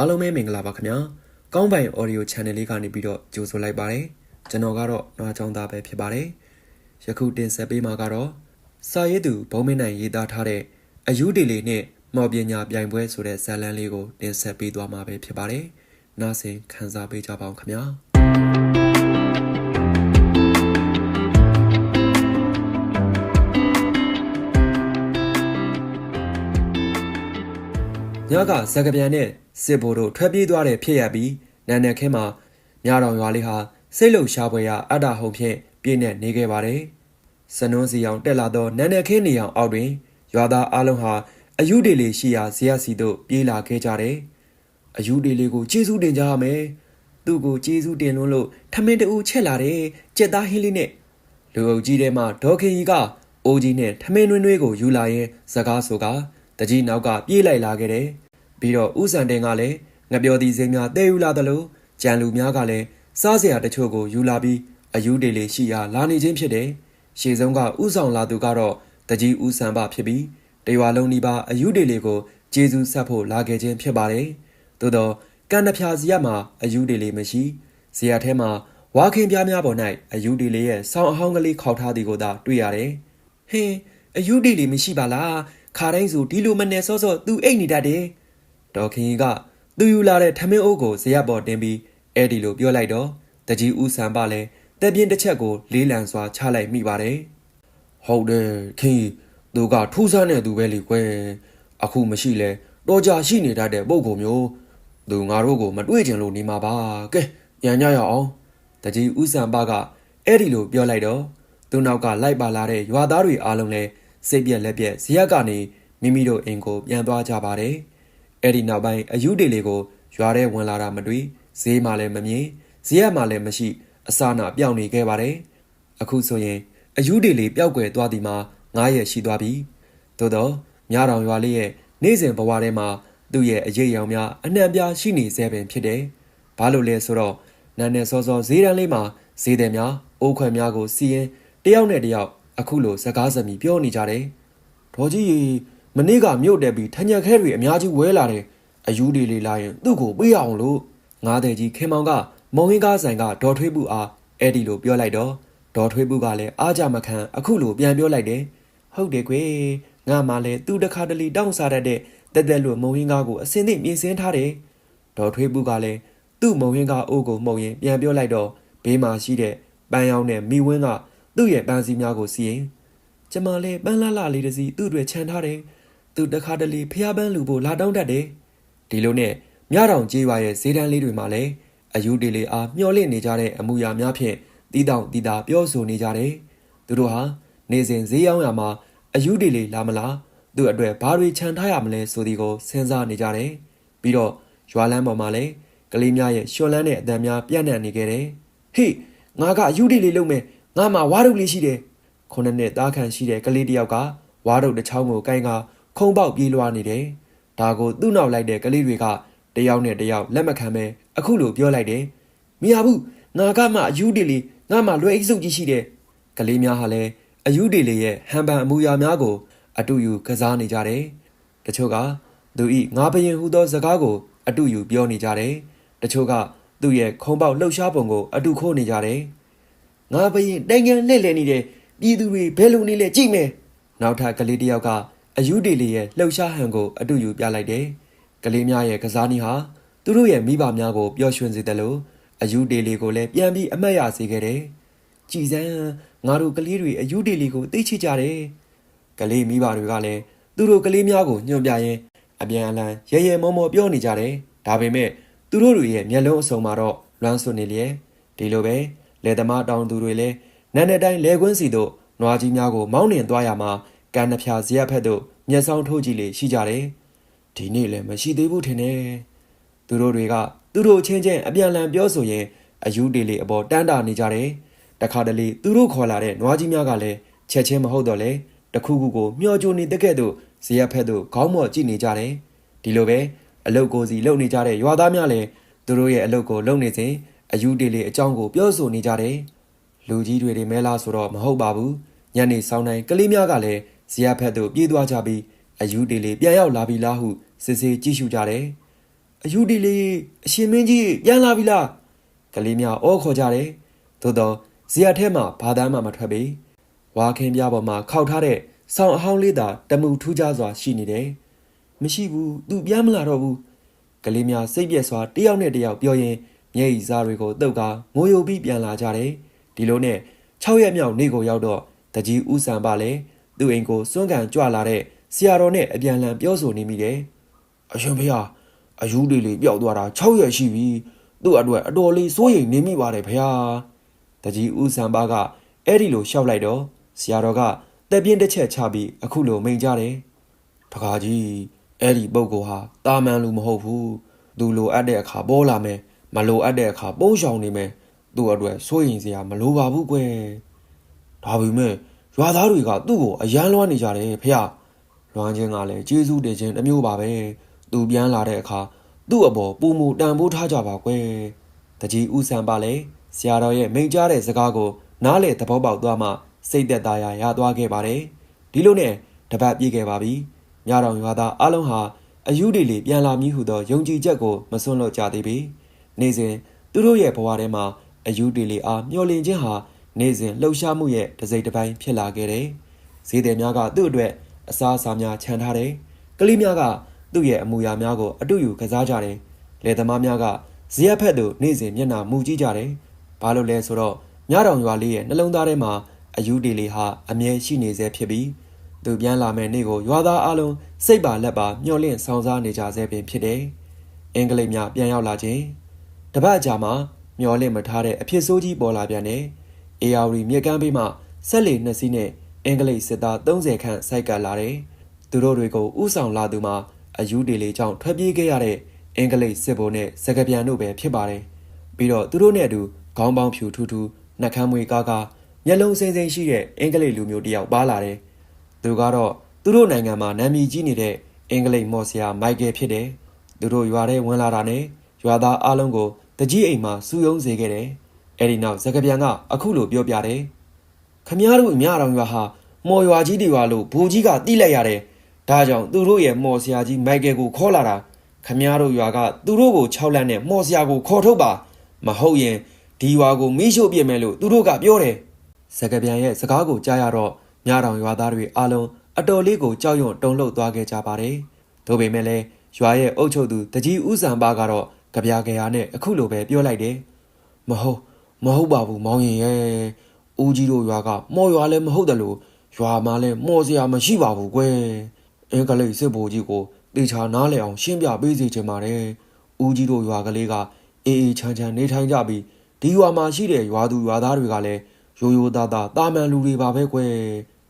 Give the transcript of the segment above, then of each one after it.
အားလုံးပဲမင်္ဂလာပါခင်ဗျာကောင်းပိုင် audio channel လေးကနေပြီးတော့ကြိုဆိုလိုက်ပါတယ်ကျွန်တော်ကတော့နွားချောင်းသားပဲဖြစ်ပါတယ်ယခုတင်ဆက်ပေးမှာကတော့စာရေးသူဘုံမင်းနိုင်ရေးသားထားတဲ့အယူဒီလေးနဲ့မော်ပညာပြိုင်ပွဲဆိုတဲ့ဇာတ်လမ်းလေးကိုတင်ဆက်ပေးသွားမှာပဲဖြစ်ပါတယ်နားဆင်ခံစားပေးကြပါအောင်ခင်ဗျာညကစကပြန်နဲ့စစ်ဘိုးတို့ထွက်ပြေးသွားတဲ့ဖြစ်ရပြီးနန်းနယ်ခင်းမှာမြတော်ရွာလေးဟာစိတ်လုံရှားပွဲရအတ္တဟုန်ဖြင့်ပြည့်နဲ့နေခဲ့ပါတယ်။စနွန်းစီအောင်တက်လာသောနန်းနယ်ခင်းနေအောင်အောက်တွင်ရွာသားအလုံးဟာအယူဒီလေးရှိရာဇရက်စီတို့ပြေးလာခဲ့ကြတယ်။အယူဒီလေးကိုကျေးဇူးတင်ကြရမယ်။သူ့ကိုကျေးဇူးတင်လွန်းလို့ထမင်းတူချက်လာတယ်။ကြက်သားဟင်းလေးနဲ့လူအုပ်ကြီးထဲမှာဒေါခင်ကြီးကအိုးကြီးနဲ့ထမင်းနွေးနွေးကိုယူလာရင်စကားဆိုကတကြီးနောက်ကပြေးလိုက်လာခဲ့တယ်။ပြီးတော့ဦးစံတင်ကလည်းငပြောသည့်စိမ်းများတဲယူလာတယ်လို့ကြံလူများကလည်းစားစရာတချို့ကိုယူလာပြီးအယူဒီလေးရှိရာလာနေခြင်းဖြစ်တယ်။ရှေ့ဆုံးကဥဆောင်လာသူကတော့တကြီးဦးစံပါဖြစ်ပြီးတရွာလုံးဒီပါအယူဒီလေးကိုကျေးဇူးဆက်ဖို့လာခဲ့ခြင်းဖြစ်ပါတယ်။သို့တော့ကန်နှဖျားစီရမှာအယူဒီလေးမရှိဇေယျထဲမှာဝါခင်ပြားများပေါ်၌အယူဒီလေးရဲ့ဆောင်းအဟောင်းကလေးခေါက်ထားသည်ကိုသာတွေ့ရတယ်။ဟင်းအယူဒီလေးမရှိပါလားခါတိုင်းဆိုဒီလိုမနဲ့စောစောသူအိတ်နေတတ်တယ်။ဒေါခင်ကြီးကသူယူလာတဲ့ထမင်းအိုးကိုဇရက်ပေါ်တင်ပြီးအဲ့ဒီလိုပြောလိုက်တော့တကြီးဦးစံပါလည်းတက်ပြင်းတစ်ချက်ကိုလေးလံစွာချလိုက်မိပါတယ်။ဟုတ်တယ်ခင်ကြီးသူကထူးဆန်းတဲ့သူပဲလေကွယ်အခုမရှိလဲတော့ကြရှိနေတတ်တဲ့ပုံကုံမျိုးသူငါတို့ကိုမတွေ့ကြလို့နေမှာပါကဲပြန်ကြရအောင်တကြီးဦးစံပါကအဲ့ဒီလိုပြောလိုက်တော့သူနောက်ကလိုက်ပါလာတဲ့ရွာသားတွေအားလုံးလည်းစိတ်ပြက်လက်ပြက်ဇရက်ကနေမိမိတို့အိမ်ကိုပြန်သွားကြပါတယ်။အဲ့ဒီနောက်ပိုင်းအယူဒီလေးကိုရွာထဲဝင်လာတာမတွေ့ဈေးမှလည်းမမြင်ဈေးရမှလည်းမရှိအစာနာပြောင်းနေခဲ့ပါတယ်အခုဆိုရင်အယူဒီလေးပျောက်ကွယ်သွားသည်မှာ9ရက်ရှိသွားပြီသို့တော့မြတော်ရွာလေးရဲ့နေ့စဉ်ဘဝထဲမှာသူ့ရဲ့အရေးရောင်များအနှံ့ပြားရှိနေစေပင်ဖြစ်တယ်ဘာလို့လဲဆိုတော့နန်းနဲ့စောစောဈေးတန်းလေးမှာဈေးတယ်များအိုးခွဲများကိုစီးရင်တယောက်နဲ့တယောက်အခုလိုစကားစမြည်ပြောနေကြတယ်ဒေါ်ကြီးမနေ့ကမြို့တက်ပြီးထညက်ခဲတွေအများကြီးဝဲလာတယ်အယူဒီလေးလာရင်သူ့ကိုပေးအောင်လို့ငါးတဲ့ကြီးခင်မောင်ကမုံဟင်းကားဆိုင်ကဒေါ်ထွေးပူအားအဲ့ဒီလိုပြောလိုက်တော့ဒေါ်ထွေးပူကလည်းအားကြမခံအခုလိုပြန်ပြောလိုက်တယ်ဟုတ်တယ်ကွယ်ငါမှလည်းသူ့တခါတလေတောင်းစားတတ်တဲ့တက်တက်လို့မုံဟင်းကားကိုအစင်းသိပြင်ဆင်ထားတယ်ဒေါ်ထွေးပူကလည်းသူ့မုံဟင်းကားအိုးကိုမှုံရင်ပြန်ပြောလိုက်တော့ဘေးမှာရှိတဲ့ပန်းရောင်နဲ့မိဝင်းကသူ့ရဲ့ပန်းစီများကိုစီရင်ကျမလည်းပန်းလှလှလေးတစ်စီသူ့အတွက်ခြံထားတယ်သူတခါတလေဖျားပန်းလူဖို့လာတောင်းတတ်တယ်ဒီလိုနဲ့မြတောင်ကြီးရွာရဲ့ဈေးတန်းလေးတွေမှာလည်းအယူဒီလေးအားမျောလင့်နေကြတဲ့အမူအရာများဖြင့်တီးတောင်တီးတာပြောဆိုနေကြတယ်သူတို့ဟာနေစဉ်ဈေးရောင်းရမှာအယူဒီလေးလာမလားသူ့အတွက်ဘာတွေခြံထားရမလဲဆိုဒီကိုစဉ်းစားနေကြတယ်ပြီးတော့ရွာလမ်းပေါ်မှာလည်းကလေးများရဲ့ရှွန်လန်းတဲ့အတန်များပြန့်နှံ့နေခဲ့တယ်ဟေ့ငါကအယူဒီလေးလုံးမယ်ငါမှဝါရုပ်လေးရှိတယ်ခုနှစ်နှစ်သားခံရှိတဲ့ကလေးတစ်ယောက်ကဝါရုပ်တစ်ချောင်းကိုကိုင်းကခုံပေါက်ပြေးလွှားနေတယ်ဒါကိုသူ့နောက်လိုက်တဲ့ကလေးတွေကတယောက်နဲ့တယောက်လက်မခံပဲအခုလိုပြောလိုက်တယ်မရဘူးငါကမှအယူဒီလေးငါမှလွယ်အိတ်စုပ်ကြီးရှိတယ်ကလေးများဟာလည်းအယူဒီလေးရဲ့ဟန်ပန်အမူအရာများကိုအတူယူကစားနေကြတယ်တချို့ကသူဤငါဘရင်ဟူသောစကားကိုအတူယူပြောနေကြတယ်တချို့ကသူ့ရဲ့ခုံပေါက်လှုပ်ရှားပုံကိုအတူခိုးနေကြတယ်ငါဘရင်တိုင်ငံလှည့်လည်နေတဲ့ပြည်သူတွေဘယ်လိုနေလဲကြည့်မယ်နောက်ထပ်ကလေးတစ်ယောက်ကအယူဒီလေးရဲ့လှုပ်ရှားဟန်ကိုအတူယူပြလိုက်တယ်ကလေးများရဲ့ကစားနည်းဟာသူတို့ရဲ့မိဘများကိုပျော်ရွှင်စေတယ်လို့အယူဒီလေးကိုလည်းပြန်ပြီးအမှတ်ရစေခဲ့တယ်ကြည်စမ်းငါတို့ကလေးတွေအယူဒီလေးကိုသိချကြတယ်ကလေးမိဘတွေကလည်းသူတို့ကလေးများကိုညွှန်ပြရင်းအပြန်အလှန်ရဲရဲမောမောပြောနေကြတယ်ဒါပေမဲ့သူတို့တွေရဲ့မျက်လုံးအစုံမှာတော့လွမ်းဆွနေလျက်ဒီလိုပဲလယ်သမားတောင်သူတွေလည်းနန်းတဲ့တိုင်းလယ်ကွင်းစီတို့နွားကြီးများကိုမောင်းနှင်သွားရမှာကန်နှဖျားဇရက်ဖက်တို့မျက်စောင်းထိုးကြည့်လေရှိကြတယ်ဒီနေ့လည်းမရှိသေးဘူးထင်တယ်သူတို့တွေကသူတို့ချင်းချင်းအပြန်လန်ပြောဆိုရင်အယူဒီလေးအပေါ်တန်းတာနေကြတယ်တခါတလေသူတို့ခေါ်လာတဲ့နွားကြီးများကလည်းချက်ချင်းမဟုတ်တော့လေတခုခုကိုမျှော်ကြိုနေတဲ့ကဲ့သို့ဇရက်ဖက်တို့ခေါင်းမော့ကြည့်နေကြတယ်ဒီလိုပဲအလုတ်ကိုစီလုံနေကြတဲ့ရွာသားများလည်းသူတို့ရဲ့အလုတ်ကိုလုံနေစဉ်အယူဒီလေးအကြောင်းကိုပြောဆိုနေကြတယ်လူကြီးတွေမဲလားဆိုတော့မဟုတ်ပါဘူးညနေဆောင်တိုင်းကလေးများကလည်းဇရက်ဖက်တို့ပြေးသွားကြပြီးအယူဒီလေးပြန်ရောက်လာပြီလားဟုစစ်ဆေးကြည့်ရှုကြတယ် အယူဒီလေးအရှင်မင်းကြီးပြန်လာပြီလားကလေးများအော်ခေါ်ကြတယ်သို့တော့ဇေယျထဲမှာဘာသာမှမထွက်ပေဝါခင်းပြားပေါ်မှာခောက်ထားတဲ့ဆောင်းအဟောင်းလေးသာတမှုထူးခြားစွာရှိနေတယ်မရှိဘူးသူပြန်မလာတော့ဘူးကလေးများစိတ်ပြက်စွာတယောက်နဲ့တယောက်ပြောရင်မျက်ရည်စားတွေကိုတုတ်ကာငိုယိုပြီးပြန်လာကြတယ်ဒီလိုနဲ့6ရက်မြောက်နေ့ကိုရောက်တော့တကြီးဦးစံပါလေသူ့အိမ်ကိုစွန့်ကန်ကြွလာတဲ့ဆရာတော်နဲ့အပြန်လန်ပြောဆိုနေမိတယ်အရှင်ဖေဟာအယူလေးလေးပျောက်သွားတာ6ရက်ရှိပြီသူ့အတွက်အတော်လေးစိုးရိမ်နေမိပါတယ်ဖေဟာတကြီးဦးစံပါကအဲ့ဒီလိုရှောက်လိုက်တော့ဆရာတော်ကတက်ပြင်းတစ်ချက်ချပြီးအခုလိုမိန်ကြတယ်တခါကြီးအဲ့ဒီပုဂ္ဂိုလ်ဟာတာမန်လူမဟုတ်ဘူးသူလိုအပ်တဲ့အခါပေါ်လာမယ်မလိုအပ်တဲ့အခါပုံရှောင်နေမယ်သူ့အတွက်စိုးရိမ်စရာမလိုပါဘူးကွယ်ဒါပေမဲ့ရွာသားတွေကသူ့ကိုအယမ်းလွှမ်းနေကြတယ်ဖေ။လွှမ်းခြင်းကလည်းကျေးဇူးတင်ခြင်းတစ်မျိုးပါပဲ။သူပြန်လာတဲ့အခါသူ့အပေါ်ပူမှုတန်ဖိုးထားကြပါကွယ်။တကြီးဦးစံပါလေဆရာတော်ရဲ့မိန့်ကြားတဲ့စကားကိုနားလေသဘောပေါက်သွားမှစိတ်သက်သာရာရသွားခဲ့ပါတယ်။ဒီလိုနဲ့တပတ်ပြည့်ခဲ့ပါပြီ။ညတော်ရွာသားအလုံးဟာအယူဒီလေးပြန်လာမည်ဟုသောယုံကြည်ချက်ကိုမစွန့်လွတ်ကြသေးပေ။နေ့စဉ်သူတို့ရဲ့ဘဝထဲမှာအယူဒီလေးအားမျှော်လင့်ခြင်းဟာနေ့စဉ်လှုပ်ရှားမှုရဲ့တစ်စိတ်တစ်ပိုင်းဖြစ်လာခဲ့တယ်။ဈေးသည်များကသူ့အတွက်အစားအစာများခြံထားတယ်။ကလေးများကသူ့ရဲ့အမူအရာများကိုအတူယူကစားကြတယ်။လယ်သမားများကဇေယျဖက်သို့နေ့စဉ်မျက်နှာမူကြည့်ကြတယ်။ဘာလို့လဲဆိုတော့ညတောင်ရွာလေးရဲ့နှလုံးသားထဲမှာအယူဒီလေးဟာအမြဲရှိနေစေဖြစ်ပြီးသူပြန်လာမယ့်နေ့ကိုရွာသားအလုံးစိတ်ပါလက်ပါမျှော်လင့်ဆောင်စားနေကြဆဲပင်ဖြစ်တယ်။အင်္ဂလိပ်များပြန်ရောက်လာခြင်းတပတ်ကြာမှမျှော်လင့်မထားတဲ့အဖြစ်ဆိုးကြီးပေါ်လာပြန်တယ်။အေယာဝတီမြေကမ်းဘေးမှဆက်လေ2စီးနဲ့အင်္ဂလိပ်စစ်သား30ခန့်စိုက်ကပ်လာတယ်။သူတို့တွေကိုဥဆောင်လာသူမှာအယူဒီလေးကြောင့်ထွက်ပြေးခဲ့ရတဲ့အင်္ဂလိပ်စစ်ဗိုလ်နဲ့စကားပြန်တို့ပဲဖြစ်ပါတယ်။ပြီးတော့သူတို့နဲ့အတူခေါင်းပေါင်းဖြူထူထူနှက်ခမ်းမွေကားကားမျက်လုံးစိမ့်စိမ့်ရှိတဲ့အင်္ဂလိပ်လူမျိုးတယောက်ပါလာတယ်။သူကတော့သူတို့နိုင်ငံမှာနာမည်ကြီးနေတဲ့အင်္ဂလိပ်မော်ဆရာမိုက်ကယ်ဖြစ်တယ်။သူတို့ရွာထဲဝင်လာတာနဲ့ရွာသားအလုံးကိုတကြီးအိမ်မှာစုယုံစေခဲ့တယ်။အဲဒီနောက်စကားပြန်ကအခုလိုပြောပြတယ်။ခမည်းတော်ညတော်ရွာဟာမော်ရွာကြီးတွေရွာလို့ဘူကြီးကတိလိုက်ရတယ်။ဒါကြောင့်သူတို့ရဲ့မော်ဆရာကြီးမိုက်ကယ်ကိုခေါ်လာတာခမည်းတော်ရွာကသူတို့ကို6လက်နဲ့မော်ဆရာကိုခေါ်ထုတ်ပါမဟုတ်ရင်ဒီရွာကိုမီးရှို့ပြစ်မယ်လို့သူတို့ကပြောတယ်။စကားပြန်ရဲ့စကားကိုကြားရတော့ညတော်ရွာသားတွေအားလုံးအတော်လေးကိုကြောက်ရွံ့တုန်လှုပ်သွားခဲ့ကြပါတယ်။ဒါပေမဲ့လည်းရွာရဲ့အုပ်ချုပ်သူတကြီးဦးစံပါကတော့ကြပြကြရာနဲ့အခုလိုပဲပြောလိုက်တယ်။မဟုတ်ပါဘူးမောင်ရင်ရဲ့ဦးကြီးတို့ရွာကမော်ရွာလည်းမဟုတ်တယ်လို့ရွာမှာလည်းမော်စရာမရှိပါဘူးကွယ်။အင်္ဂလိပ်စစ်ဗိုလ်ကြီးကိုတေချာနားလည်အောင်ရှင်းပြပေးစီချင်ပါတယ်။ဦးကြီးတို့ရွာကလေးကအေးအေးချမ်းချမ်းနေထိုင်ကြပြီးဒီရွာမှာရှိတဲ့ရွာသူရွာသားတွေကလည်းရိုးရိုးသားသားတာမန်လူတွေပါပဲကွယ်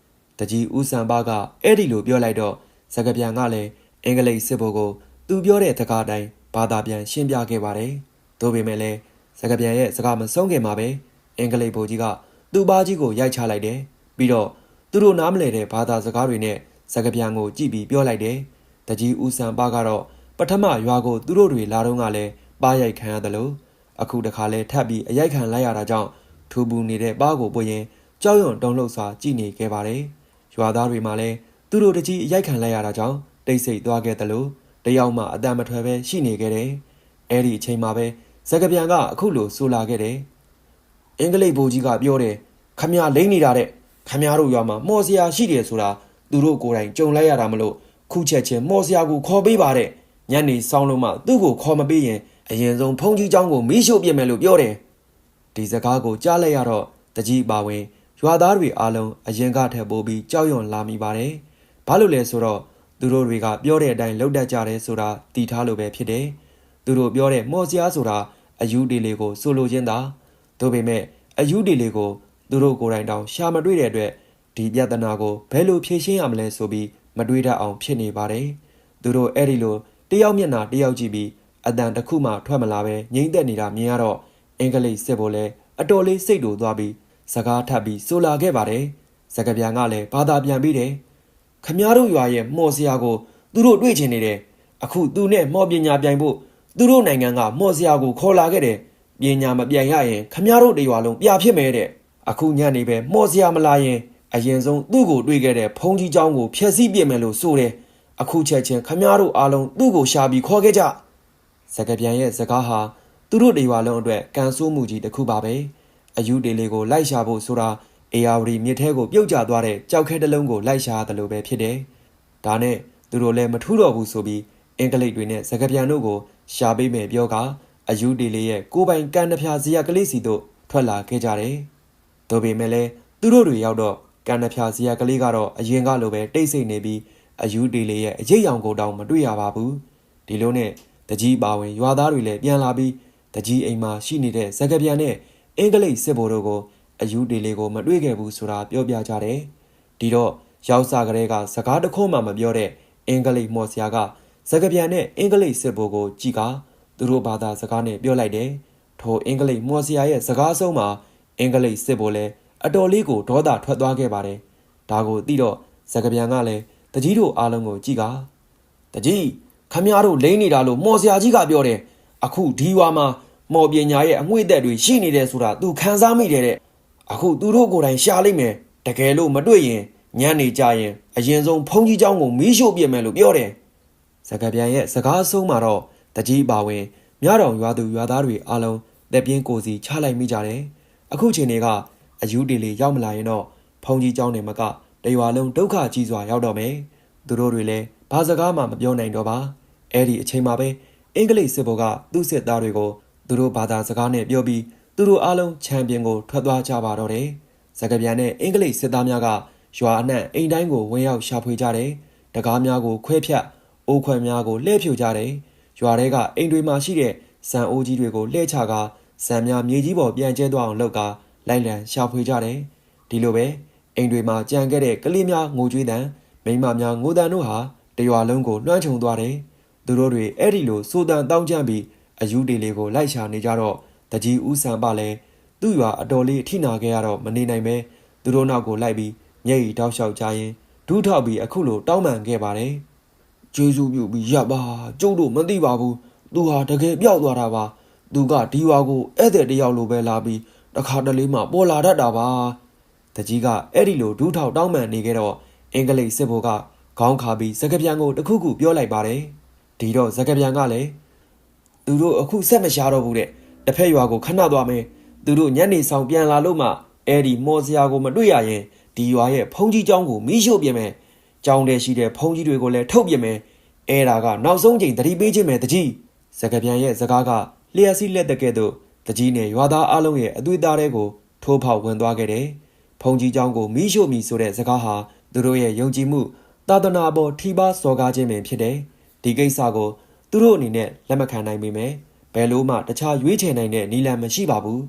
။တကြီးဦးစံပါကအဲ့ဒီလိုပြောလိုက်တော့စကားပြန်ကလည်းအင်္ဂလိပ်စစ်ဗိုလ်ကိုသူပြောတဲ့စကားတိုင်းဘာသာပြန်ရှင်းပြခဲ့ပါတယ်။ဒါပေမဲ့လည်းစကားပြန်ရဲ့စကားမဆုံးခင်မှာပဲအင်္ဂလိပ်ဗိုလ်ကြီးကသူ့ဘားကြီးကိုရိုက်ချလိုက်တယ်။ပြီးတော့သူတို့နားမလည်တဲ့ဘာသာစကားတွေနဲ့စကားပြန်ကိုကြည့်ပြီးပြောလိုက်တယ်။တကြီးဦးစံပါကတော့ပထမရွာကိုသူတို့တွေလာတော့ကလည်းပါရိုက်ခံရတယ်လို့အခုတခါလဲထပ်ပြီးအရိုက်ခံလိုက်ရတာကြောင့်ထူပူနေတဲ့ပါးကိုပွင့်ရင်ကြောက်ရွံ့တုန်လှုပ်စွာကြည့်နေခဲ့ပါတယ်။ရွာသားတွေမှလည်းသူတို့တကြီးအရိုက်ခံလိုက်ရတာကြောင့်တိတ်ဆိတ်သွားခဲ့တယ်လို့တယောက်မှအတန်မထွက်ပဲရှိနေခဲ့တယ်။အဲ့ဒီအချိန်မှာပဲစကားပြန်ကအခုလိုဆိုလာခဲ့တယ်။အင်္ဂလိပ်ဗိုလ်ကြီးကပြောတယ်ခမရလိမ့်နေတာတဲ့ခမရတို့ရွာမှာမော်စရာရှိတယ်ဆိုတာသူတို့ကိုယ်တိုင်ကြုံလိုက်ရတာမလို့ခုချက်ချင်းမော်စရာကိုခေါ်ပေးပါတဲ့ညနေဆောင်လို့မှသူ့ကိုခေါ်မပေးရင်အရင်ဆုံးဖုန်ကြီးเจ้าကိုမီးရှို့ပြစ်မယ်လို့ပြောတယ်။ဒီစကားကိုကြားလိုက်ရတော့တကြီးပါဝင်ရွာသားတွေအားလုံးအရင်ကထက်ပိုပြီးကြောက်ရွံ့လာမိပါတယ်။ဘာလို့လဲဆိုတော့သူတို့တွေကပြောတဲ့အတိုင်းလုပ်တတ်ကြတယ်ဆိုတာတီထားလို့ပဲဖြစ်တယ်။သူတို့ပြောတဲ့မော်စရာဆိုတာအယူဒီလေးကိုဆိုလိုခြင်းသာဒါပေမဲ့အယူဒီလေးကိုသူတို့ကိုယ်တိုင်တောင်ရှာမတွေ့တဲ့အတွက်ဒီပြဿနာကိုဘယ်လိုဖြေရှင်းရမလဲဆိုပြီးမတွေးတတ်အောင်ဖြစ်နေပါတယ်။သူတို့အဲ့ဒီလိုတယောက်မျက်နှာတယောက်ကြည့်ပြီးအတန်တစ်ခုမှထွက်မလာပဲငြိမ့်သက်နေတာမြင်ရတော့အင်္ဂလိပ်စစ်ဗိုလ်လည်းအတော်လေးစိတ်တူသွားပြီးစကားထပ်ပြီးဆိုလာခဲ့ပါတယ်။စကားပြန်ကလည်းဘာသာပြန်ပြီးတယ်။ခမားတို့ရွာရဲ့မော်စရာကိုသူတို့တွေ့ချင်နေတယ်။အခုသူနဲ့မော်ပညာပြိုင်ဖို့သူတို့နိုင်ငံကမော်စရာကိုခေါ်လာခဲ့တယ်။ပညာမပြိုင်ရရင်ခမားတို့တရွာလုံးပြဖြစ်မယ်တဲ့။အခုညနေပဲမော်စရာမလာရင်အရင်ဆုံးသူ့ကိုတွေ့ခဲ့တဲ့ဖုန်ကြီးเจ้าကိုဖျက်ဆီးပြစ်မယ်လို့ဆိုတယ်။အခုချက်ချင်းခမားတို့အားလုံးသူ့ကိုရှာပြီးခေါ်ခဲ့ကြ။ စကပြန်ရဲ့စကားဟာသူတို့တွေရွာလုံးအတွက်ကန်ဆိုးမှုကြီးတစ်ခုပါပဲအယူတေလေးကိုလိုက်ရှာဖို့ဆိုတာအေယာဝတီမြစ်ထဲကိုပြုတ်ကျသွားတဲ့ကြောက်ခဲတစ်လုံးကိုလိုက်ရှာရတယ်လို့ပဲဖြစ်တယ်ဒါနဲ့သူတို့လည်းမထူးတော့ဘူးဆိုပြီးအင်္ဂလိပ်တွေနဲ့စကပြန်တို့ကိုရှာပေးမယ်ပြောကအယူတေလေးရဲ့ကိုပိုင်ကန်နှဖျားဇီယကလေးစီတို့ထွက်လာခဲ့ကြတယ်ဒါပေမဲ့လည်းသူတို့တွေရောက်တော့ကန်နှဖျားဇီယကလေးကတော့အရင်ကလိုပဲတိတ်ဆိတ်နေပြီးအယူတေလေးရဲ့အရေးရောင်ကိုတောင်မတွေ့ရပါဘူးဒီလိုနဲ့တကြီးပါဝင်ရွာသားတွေလည်းပြန်လာပြီးတကြီးအိမ်မှာရှိနေတဲ့စကပြန်နဲ့အင်္ဂလိပ်စစ်ဗိုလ်တို့ကိုအယူတေလေးကိုမတွေ့ခဲ့ဘူးဆိုတာပြောပြကြတယ်ဒီတော့ရောက်စားကလေးကစကားတခွန်းမှမပြောတဲ့အင်္ဂလိပ်မော်ဆရာကစကပြန်နဲ့အင်္ဂလိပ်စစ်ဗိုလ်ကိုကြည်ကသူတို့ဘာသာစကားနဲ့ပြောလိုက်တယ်ထိုအင်္ဂလိပ်မော်ဆရာရဲ့စကားဆုံးမှာအင်္ဂလိပ်စစ်ဗိုလ်လည်းအတော်လေးကိုဒေါသထွက်သွားခဲ့ပါတယ်ဒါကိုသိတော့စကပြန်ကလည်းတကြီးတို့အားလုံးကိုကြည်ကတကြီးခမည်းတော်လိမ့်နေတာလို့မော်ဆရာကြီးကပြောတယ်အခုဒီရွာမှာမော်ပညာရဲ့အငွေ့သက်တွေရှိနေတယ်ဆိုတာသူခံစားမိတယ်တဲ့အခုသူတို့ကိုယ်တိုင်ရှာလိုက်မယ်တကယ်လို့မတွေ့ရင်ညနေကြရင်အရင်ဆုံးဖုန်ကြီးเจ้าကိုမီးရှို့ပြမယ်လို့ပြောတယ်စကပြန်ရဲ့စကားဆုံးမှာတော့တကြီးပါဝင်မြတော်ရွာသူရွာသားတွေအားလုံးတက်ပြင်းကိုစီချလိုက်မိကြတယ်အခုချိန်တွေကအယူတီလေးရောက်မလာရင်တော့ဖုန်ကြီးเจ้าနေမကတရွာလုံးဒုက္ခကြီးစွာရောက်တော့မယ်သူတို့တွေလည်းဘာစကားမှမပြောနိုင်တော့ပါအဲ့ဒီအချိန်မှာပဲအင်္ဂလိပ်စစ်ဗိုလ်ကသူ့စစ်သားတွေကိုသူတို့ဘာသာစကားနဲ့ပြောပြီးသူတို့အားလုံးချန်ပီယံကိုထွက်သွားကြပါတော့တယ်စကပြန်နဲ့အင်္ဂလိပ်စစ်သားများကရွာအနှံ့အိမ်တိုင်းကိုဝင်ရောက်ရှာဖွေကြတယ်တကားများကိုခွဲဖြတ်အိုးခွက်များကိုလှည့်ဖြူကြတယ်ရွာတွေကအိမ်တွေမှာရှိတဲ့စံအိုးကြီးတွေကိုလှည့်ချကာစံများမြေကြီးပေါ်ပြန်ကျဲသွားအောင်လုပ်ကာလိုက်လံရှာဖွေကြတယ်ဒီလိုပဲအိမ်တွေမှာကြံခဲ့တဲ့ကလေးများငိုကြွေးတန်မိန်းမများငိုတန်တို့ဟာတရွာလုံးကိုလွှမ်းခြုံသွားတယ်သူတို့တွေအဲ့ဒီလိုစိုးတန်တောင်းကျမ်းပြီးအယူတေလေးကိုလိုက်ရှာနေကြတော့တကြီးဦးဆန်ပါလဲသူ့ရွာအတော်လေးထိနာခဲ့ရတော့မနေနိုင်ပဲသူတို့နောက်ကိုလိုက်ပြီးမျက်ရည်တောက်လျှောက်ကြရင်ဒူးထောက်ပြီးအခုလိုတောင်းပန်ခဲ့ပါတယ်ကျေးဇူးပြုပြီးရပ်ပါကျုပ်တို့မသိပါဘူးသူဟာတကယ်ပျောက်သွားတာပါသူကဒီရွာကိုဧည့်သည်တယောက်လိုပဲလာပြီးတခါတလေမှပေါ်လာတတ်တာပါတကြီးကအဲ့ဒီလိုဒူးထောက်တောင်းပန်နေခဲ့တော့အင်္ဂလိပ်စစ်ဗိုလ်ကခေါင်းခါပြီးစကပြန်ကိုတခုခုပြောလိုက်ပါတယ်ဒီတော့စကပြန်ကလည်းသူတို့အခုဆက်မရှာတော့ဘူးတဲ့တစ်ဖက်ရွာကိုခဏသွားမယ်သူတို့ညနေဆောင်ပြန်လာလို့မှအဲ့ဒီမော်စရာကိုမတွေ့ရရင်ဒီရွာရဲ့ဖုန်ကြီးเจ้าကိုမီးရှို့ပြမယ်ကျောင်းထဲရှိတဲ့ဖုန်ကြီးတွေကိုလည်းထုတ်ပြမယ်အဲ့ဒါကနောက်ဆုံးချိန်သတိပေးခြင်းပဲတကြီးစကပြန်ရဲ့စကားကလျှက်စီးလက်တကဲ့သို့တကြီးနဲ့ရွာသားအလုံးရဲ့အသွေးသားတွေကိုထိုးဖောက်ဝင်သွားခဲ့တယ်ဖုန်ကြီးเจ้าကိုမီးရှို့မီဆိုတဲ့စကားဟာသူတို့ရဲ့ယုံကြည်မှုသာသနာပေါ်ထိပါစော်ကားခြင်းပင်ဖြစ်တယ်ဒီကိစ္စကိုသူတို့အနေနဲ့လက်မခံနိုင်ပေမဲ့ဘယ်လို့မှတခြားရွေးချယ်နိုင်တဲ့နီလန်မရှိပါဘူး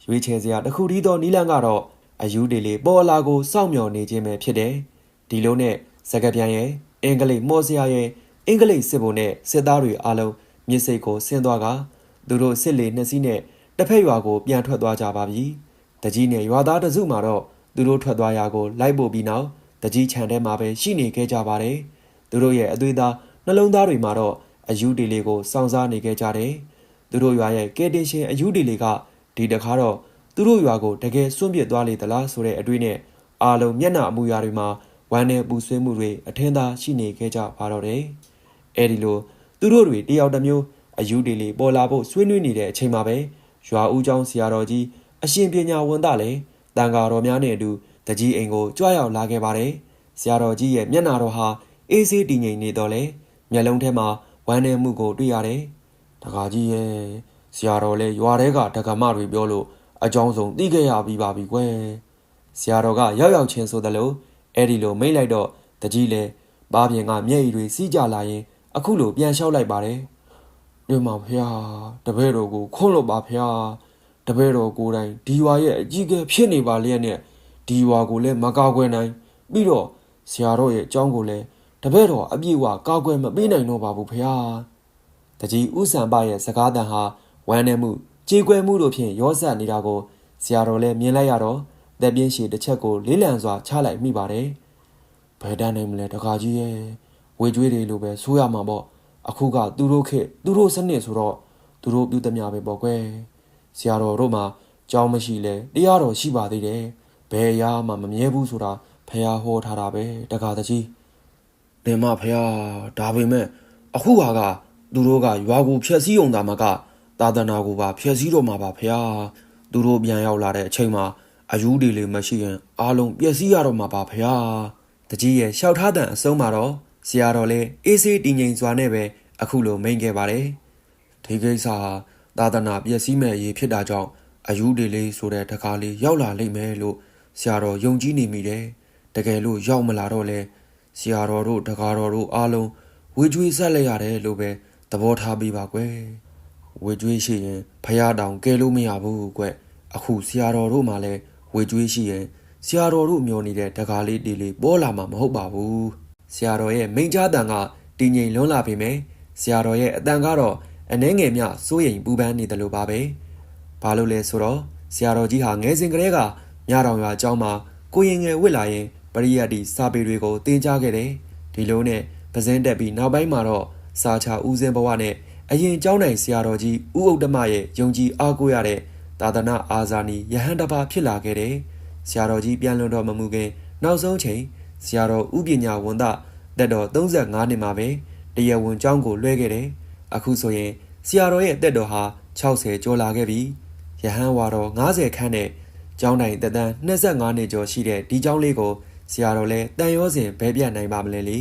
ရွေးချယ်စရာတစ်ခုတည်းသောနီလန်ကတော့အယူတေလေးပေါ်လာကိုစောင့်မျှော်နေခြင်းပဲဖြစ်တယ်ဒီလိုနဲ့စကပြန်ရဲ့အင်္ဂလိပ်မော်စရာရဲ့အင်္ဂလိပ်စစ်ဗိုလ်နဲ့စစ်သားတွေအားလုံးမြစ်စိတ်ကိုဆင်းသွားကသူတို့စစ်လေနှစ်စီးနဲ့တစ်ဖက်ရွာကိုပြန်ထွက်သွားကြပါပြီတကြီးနဲ့ရွာသားတစုမှာတော့သူတို့ထွက်သွားရာကိုလိုက်ပို့ပြီးနောက်တကြီးခြံထဲမှာပဲရှိနေခဲ့ကြပါတယ်သူတို့ရဲ့အသွေးသားနှလုံးသားတွေမှာတော့အယူတေလေးကိုစောင့်စားနေခဲ့ကြတယ်သူတို့ရွာရဲ့ကဲတင်ရှင်အယူတေလေးကဒီတခါတော့သူတို့ရွာကိုတကယ်စွန့်ပစ်သွားလေသလားဆိုတဲ့အတွေ့နဲ့အားလုံးမျက်နှာအမူအရာတွေမှာဝမ်းနဲ့ပူဆွေးမှုတွေအထင်သာရှိနေခဲ့ကြပါတော့တယ်အဲဒီလိုသူတို့တွေတယောက်တစ်မျိုးအယူတေလေးပေါ်လာဖို့ဆွေးနွေးနေတဲ့အချိန်မှာပဲရွာဦးကျောင်းဆရာတော်ကြီးအရှင်ပညာဝန်သားလည်းတန်ဃာတော်များနဲ့အတူတကြီးအိမ်ကိုကြွရောက်လာခဲ့ပါတယ်ဆရာတော်ကြီးရဲ့မျက်နှာတော်ဟာအေးဆေးတည်ငြိမ်နေတော့လေမျက်လုံးထဲမှာဝမ်းနဲ့မှုကိုတွေ့ရတယ်တခါကြီးရဲ့ဆရာတော်လည်းရွာထဲကဒကမတွေပြောလို့အကြောင်းဆုံးသိခဲ့ရပြီးပါပြီကွယ်ဆရာတော်ကရောက်ရောက်ချင်းဆိုသလိုအဲ့ဒီလိုမိတ်လိုက်တော့တကြီးလည်းဘားပြင်ကမျက်ရည်တွေစီးကြလာရင်အခုလိုပြန်လျှောက်လိုက်ပါတယ်ဒီမှာဖျားတပည့်တော်ကိုခွန့်လို့ပါဖျားတပည့်တော်ကိုယ်တိုင်ဒီရွာရဲ့အကြီးအကဲဖြစ်နေပါလျက်နဲ့ဒီရွာကိုလည်းမကာကွယ်နိုင်ပြီးတော့ဆရာတော်ရဲ့အကြောင်းကိုလည်းတပည့်တော်အပြည့်အဝကာကွယ်မပေးနိုင်တော့ပါဘူးဖျားတကြီးဥဆန်ပရဲ့စကားတန်ဟာဝမ်းနေမှုကြေကွဲမှုတို့ဖြင့်ရောဆက်နေတာကိုဆရာတော်လည်းမြင်လိုက်ရတော့သက်ပြင်းရှည်တစ်ချက်ကိုလေးလံစွာချလိုက်မိပါတယ်ဘယ်တန်းနိုင်မလဲတခါကြီးရဲ့ဝေကျွေးတွေလိုပဲဆိုးရမှာပေါ့အခုကသူတို့ခေသူတို့စနစ်ဆိုတော့သူတို့ပြုသမျှပဲပေါ့ကွယ်ဆရာတော်တို့မှာကြောင်းမရှိလဲတရားတော်ရှိပါသေးတယ်ဘယ်ရာမှမမြဲဘူးဆိုတာဖះဟောထားတာပဲတခါတကြီးဘယ်မှဖះဒါပေမဲ့အခုဟာက သူတို့ကရွာကိုဖျက်ဆီးုံသာမကသာသနာကိုပါဖျက်ဆီးတော့မှာပါဖျားသူတို့ပြန်ရောက်လာတဲ့အချိန်မှာအယူတွေလေးမရှိရင်အားလုံးပျက်စီးရတော့မှာပါဖျားတကြီးရဲ့ရှောက်ထားတဲ့အဆုံးမှာတော့ဆရာတော်လည်းအေးဆေးတည်ငြိမ်စွာနဲ့ပဲအခုလိုမိန့်ခဲ့ပါတယ်ဒီကိစ္စဟာသာသနာပျက်စီးမဲ့အရေးဖြစ်တာကြောင့်အယူတွေလေးဆိုတဲ့တကားလေးရောက်လာလိမ့်မယ်လို့ဆရာတော်ယုံကြည်နေမိတယ်တကယ်လို့ရောက်မလာတော့လဲဆရာတော်တို့တကားတော်တို့အားလုံးဝေကြွေးဆက်လိုက်ရတယ်လို့ပဲသဘောထားပြီးပါကွယ်ဝေကြွေးရှိရင်ဖယားတောင်ကဲလို့မရဘူးကွအခုဆရာတော်တို့မှလည်းဝေကြွေးရှိရင်ဆရာတော်တို့မျောနေတဲ့တကားလေးတီလေးပေါ်လာမှာမဟုတ်ပါဘူးဆရာတော်ရဲ့မိန့်ကြားတန်ကတည်ငြိမ်လွန်းလာပြီမယ်ဆရာတော်ရဲ့အတန်ကတော့အနှဲငယ်မြစိုးရိမ်ပူပန်းနေတယ်လို့ပါပဲဘာလို့လဲဆိုတော့ဆရာတော်ကြီးဟာငယ်စဉ်ကတည်းကမြတော်ရွာအကြောင်းမှာကိုရင်ငယ်ဝစ်လာရင်ပရိယတ်တီစာပေတွေကိုသင်ကြားခဲ့တယ်ဒီလိုနဲ့ပဇင်းတက်ပြီးနောက်ပိုင်းမှာတော့စာချဦးစင်းဘဝနဲ့အရင်ကျောင်းနိုင်ဆရာတော်ကြီးဦးဥဒ္ဓမရဲ့ယုံကြည်အားကိုးရတဲ့သာသနာအာဇာနည်ယဟန်တပါဖြစ်လာခဲ့တယ်ဆရာတော်ကြီးပြန်လွန်တော်မမူခင်နောက်ဆုံးချိန်ဆရာတော်ဥပညာဝန်သားတက်တော်35နှစ်မှာပဲတရားဝင်ကျောင်းကိုလွှဲခဲ့တယ်အခုဆိုရင်ဆရာတော်ရဲ့တက်တော်ဟာ60ကျော်လာခဲ့ပြီယဟန်ဝါတော်90ခန်းနဲ့ကျောင်းတိုင်းတက်တန်း25နှစ်ကျော်ရှိတဲ့ဒီကျောင်းလေးကိုဆရာတော်လည်းတန်ရောစဉ်ဘဲပြတ်နိုင်ပါမလဲလေ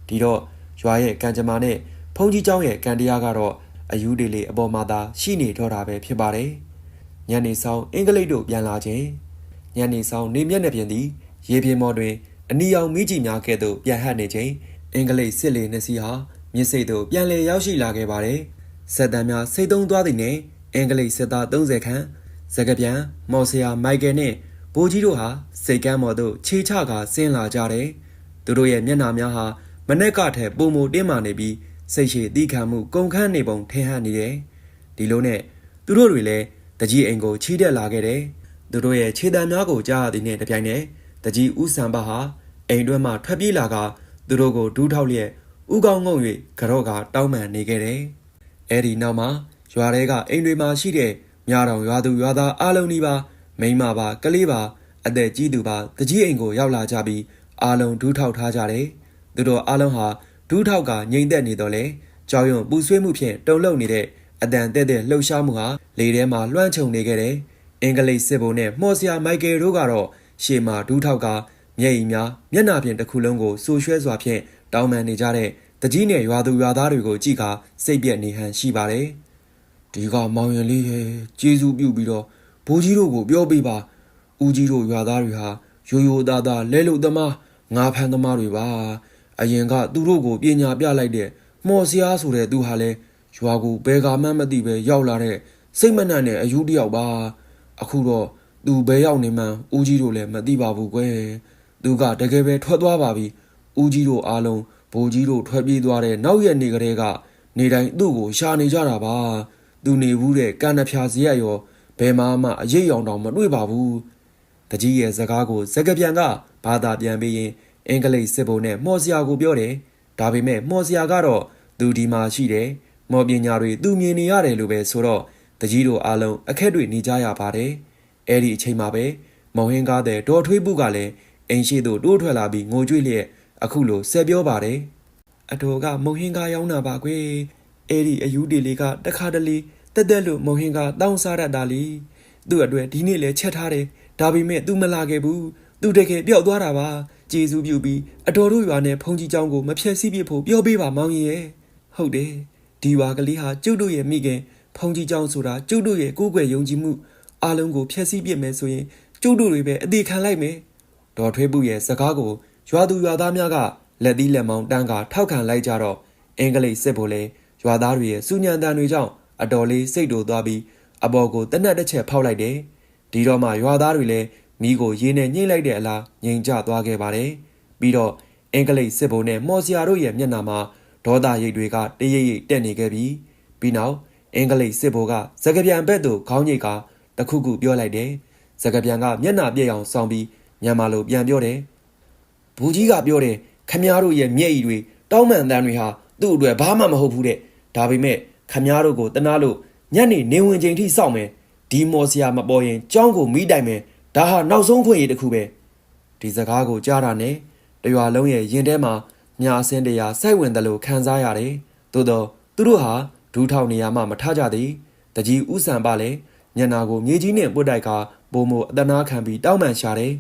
ဒီတော့ရွာရဲ့ကံကြမ္မာနဲ့ဘုန်းကြီးကျောင်းရဲ့ကံတရားကတော့အယူတွေလေးအပေါ်မှာသာရှိနေတော့တာပဲဖြစ်ပါတယ်ညနေဆောင်အင်္ဂလိပ်တို့ပြန်လာခြင်းညနေဆောင်နေမျက်နှာပြင်သည်ရေပြင်မော်တွင်အနီရောင်မိကြီးများကဲ့သို့ပြန်ဟပ်နေခြင်းအင်္ဂလိပ်စစ်လေနှစ်စီးဟာမြစ်စိတ်သို့ပြန်လည်ရောက်ရှိလာခဲ့ပါတယ်ဆက်တမ်းများစိတ်သုံးသွားသည်နှင့်အင်္ဂလိပ်စစ်သား30ခန့်စကပြန်မော်ဆရာမိုက်ကယ်နှင့်ဘိုးကြီးတို့ဟာစိတ်ကမ်းမော်သို့ခြေချကာဆင်းလာကြတယ်သူတို့ရဲ့မျက်နှာများဟာမနက်ကထက်ပုံမတင်းမာနေပြီးစိတ်ရှိသီးခံမှုကုန်ခန့်နေပုံထင်ဟပ်နေတယ်ဒီလိုနဲ့သူတို့တွေလည်းတကြီးအိမ်ကိုချီးတက်လာခဲ့တယ်သူတို့ရဲ့ခြေတံများကိုကြားရသည်နှင့်တပြိုင်နက်တကြီးဦးစံပါဟာအိမ်တွင်းမှထွက်ပြေးလာကသူတို့ကိုဒူးထောက်လျက်ဥကောင်းငုံ၍ကြော့ကတောင်းပန်နေခဲ့တယ်အဲ့ဒီနောက်မှာရွာတွေကအိမ်တွေမှာရှိတဲ့မြတော်ရွာသူရွာသားအားလုံးဒီပါမိန်းမပါကလေးပါအသက်ကြီးသူပါတကြီးအိမ်ကိုရောက်လာကြပြီးအားလုံးဒူးထောက်ထားကြတယ်သူတို့အားလုံးဟာဒူးထောက်ကငြိမ်သက်နေတော့လေကြောက်ရွံ့ပူဆွေးမှုဖြင့်တုန်လှုပ်နေတဲ့အတန်တဲ့လှုပ်ရှားမှုဟာလေထဲမှာလွှမ်းခြုံနေခဲ့တယ်အင်္ဂလိပ်စစ်ဘုံနဲ့မော်ဆရာမိုက်ကယ်တို့ကတော့ရှေ့မှာဒူးထောက်ကမျက်ရည်များမျက်နှာပြင်တစ်ခုလုံးကိုဆူရွှဲစွာဖြင့်တောင်းပန်နေကြတဲ့တကြီးနဲ့ရွာသူရွာသားတွေကိုကြည့်ကာစိတ်ပြက်နေဟန်ရှိပါတယ်ဒီကမောင်ရင်လေးရဲ့ကျေးဇူးပြုပြီးတော့ဘိုးကြီးတို့ကိုပြောပေးပါဦးကြီးတို့ရွာသားတွေဟာရိုးရိုးသားသားလဲလို့သမားငါဖန်သမားတွေပါအရင်ကသူတို့ကိုပညာပြလိုက်တဲ့မော်ဆရာဆိုတဲ့သူဟာလဲရွာကိုဘယ်ကမှမသိပဲရောက်လာတဲ့စိတ်မနှံ့တဲ့အယူတယောက်ပါအခုတော့သူဘယ်ရောက်နေမှန်းဦးကြီးတို့လည်းမသိပါဘူးကွယ်သူကတကယ်ပဲထွက်သွားပါပြီဦးကြီးတို့အားလုံးဘိုးကြီးတို့ထွက်ပြေးသွားတဲ့နောက်ရက်နေကလေးကနေတိုင်းသူ့ကိုရှာနေကြတာပါသူနေဘူးတဲ့ကံနှဖျားစီရရောဘယ်မှအရေးရောင်တောင်မတွေ့ပါဘူးတကြီးရဲ့စကားကိုစကပြန်ကဘာသာပြန်ပြီးရင်အင်္ဂလိပ်စစ်ဘုံနဲ့မော်ဆရာကိုပြောတယ်ဒါပေမဲ့မော်ဆရာကတော့သူဒီမှာရှိတယ်မော်ပညာတွေသူမြင်နေရတယ်လို့ပဲဆိုတော့တကြီးတို့အားလုံးအခက်တွေနေကြရပါတယ်အဲ့ဒီအချိန်မှာပဲမောင်ဟင်းကားတဲ့ဒေါ်ထွေးပုကလည်းအိမ်ရှိသို့တိုးထွက်လာပြီးငိုကြွေးလျက်အခုလိုဆက်ပြောပါတယ်အတော်ကမုံဟင်းကားရောင်းတာပါကွယ်အဲ့ဒီအယူတီလေးကတခါတလေတက်တက်လို့မုံဟင်းကားတောင်းစားရတာလေသူ့အတွက်ဒီနေ့လဲချက်ထားတယ်ဒါပေမဲ့ तू မလာခဲ့ဘူးသူတကယ်ပျောက်သွားတာပါကျေးဇူးပြုပြီးအတော်တို့ရွာနဲ့ဖုန်ကြီးကျောင်းကိုမဖြက်စီးပြဖို့ပြောပေးပါမောင်ကြီးရဲ့ဟုတ်တယ်ဒီဝါကလေးဟာကျုပ်တို့ရဲ့မိခင်ဖုန်ကြီးကျောင်းဆိုတာကျုပ်တို့ရဲ့ကိုးကွယ်ယုံကြည်မှုအားလုံးကိုဖြက်စီးပြမယ်ဆိုရင်ကျုပ်တို့တွေပဲအသေးခံလိုက်မယ်ဒေါ်ထွေးပုရဲ့စကားကိုရွာသူရွာသားများကလက်သီးလက်မောင်းတန်းကထောက်ခံလိုက်ကြတော့အင်္ဂလိပ်စစ်ဘိုလ်လည်းရွာသားတွေရဲ့စူညံတန်တွေကြောင့်အတော်လေးစိတ်တိုသွားပြီးအပေါ်ကိုတနက်တစ်ချက်ဖောက်လိုက်တယ်ဒီတော့မှရွာသားတွေလည်းမိကိုရေနဲ့ညှိလိုက်တဲ့အလားငြိမ်ကျသွားခဲ့ပါတယ်ပြီးတော့အင်္ဂလိပ်စစ်ဘုံနဲ့မော်ဆရာတို့ရဲ့မျက်နှာမှာဒေါသရိပ်တွေကတရိပ်ရိပ်တက်နေခဲ့ပြီးနောက်အင်္ဂလိပ်စစ်ဘိုလ်ကစကပြန်ဘက်သို့ခေါင်းညိတ်ကတခုခုပြောလိုက်တယ်စကပြန်ကမျက်နှာပြက်အောင်စောင်းပြီးမြန်မာလိုပြန်ပြောတယ်ဘူကြီးကပြောတယ်ခမားတို့ရဲ့မျက်ရည်တွေတောင်းပန်တန်းတွေဟာသူ့အတွက်ဘာမှမဟုတ်ဘူးတဲ့ဒါပေမဲ့ခမားတို့ကိုတနာလို့ညနေနေဝင်ချိန်ထိစောင့်မယ်ဒီမော်ဆရာမပေါ်ရင်ကြောင်းကိုမိတိုင်မယ်ဒါဟာနောက်ဆုံးခွင့်ရတစ်ခုပဲဒီစကားကိုကြားတာနဲ့တရွာလုံးရဲ့ရင်ထဲမှာမြားအစင်းတရားစိုက်ဝင်တယ်လို့ခံစားရတယ်သို့တော့ သူတို့ဟာဒူးထောက်နေရမှမထကြသည်တကြီးဥဆန်ပါလေညနာကိုမြေကြီးနဲ့ပုတ်တိုက်ကပုံမအတနာခံပြီးတောင်းပန်ရှာတယ်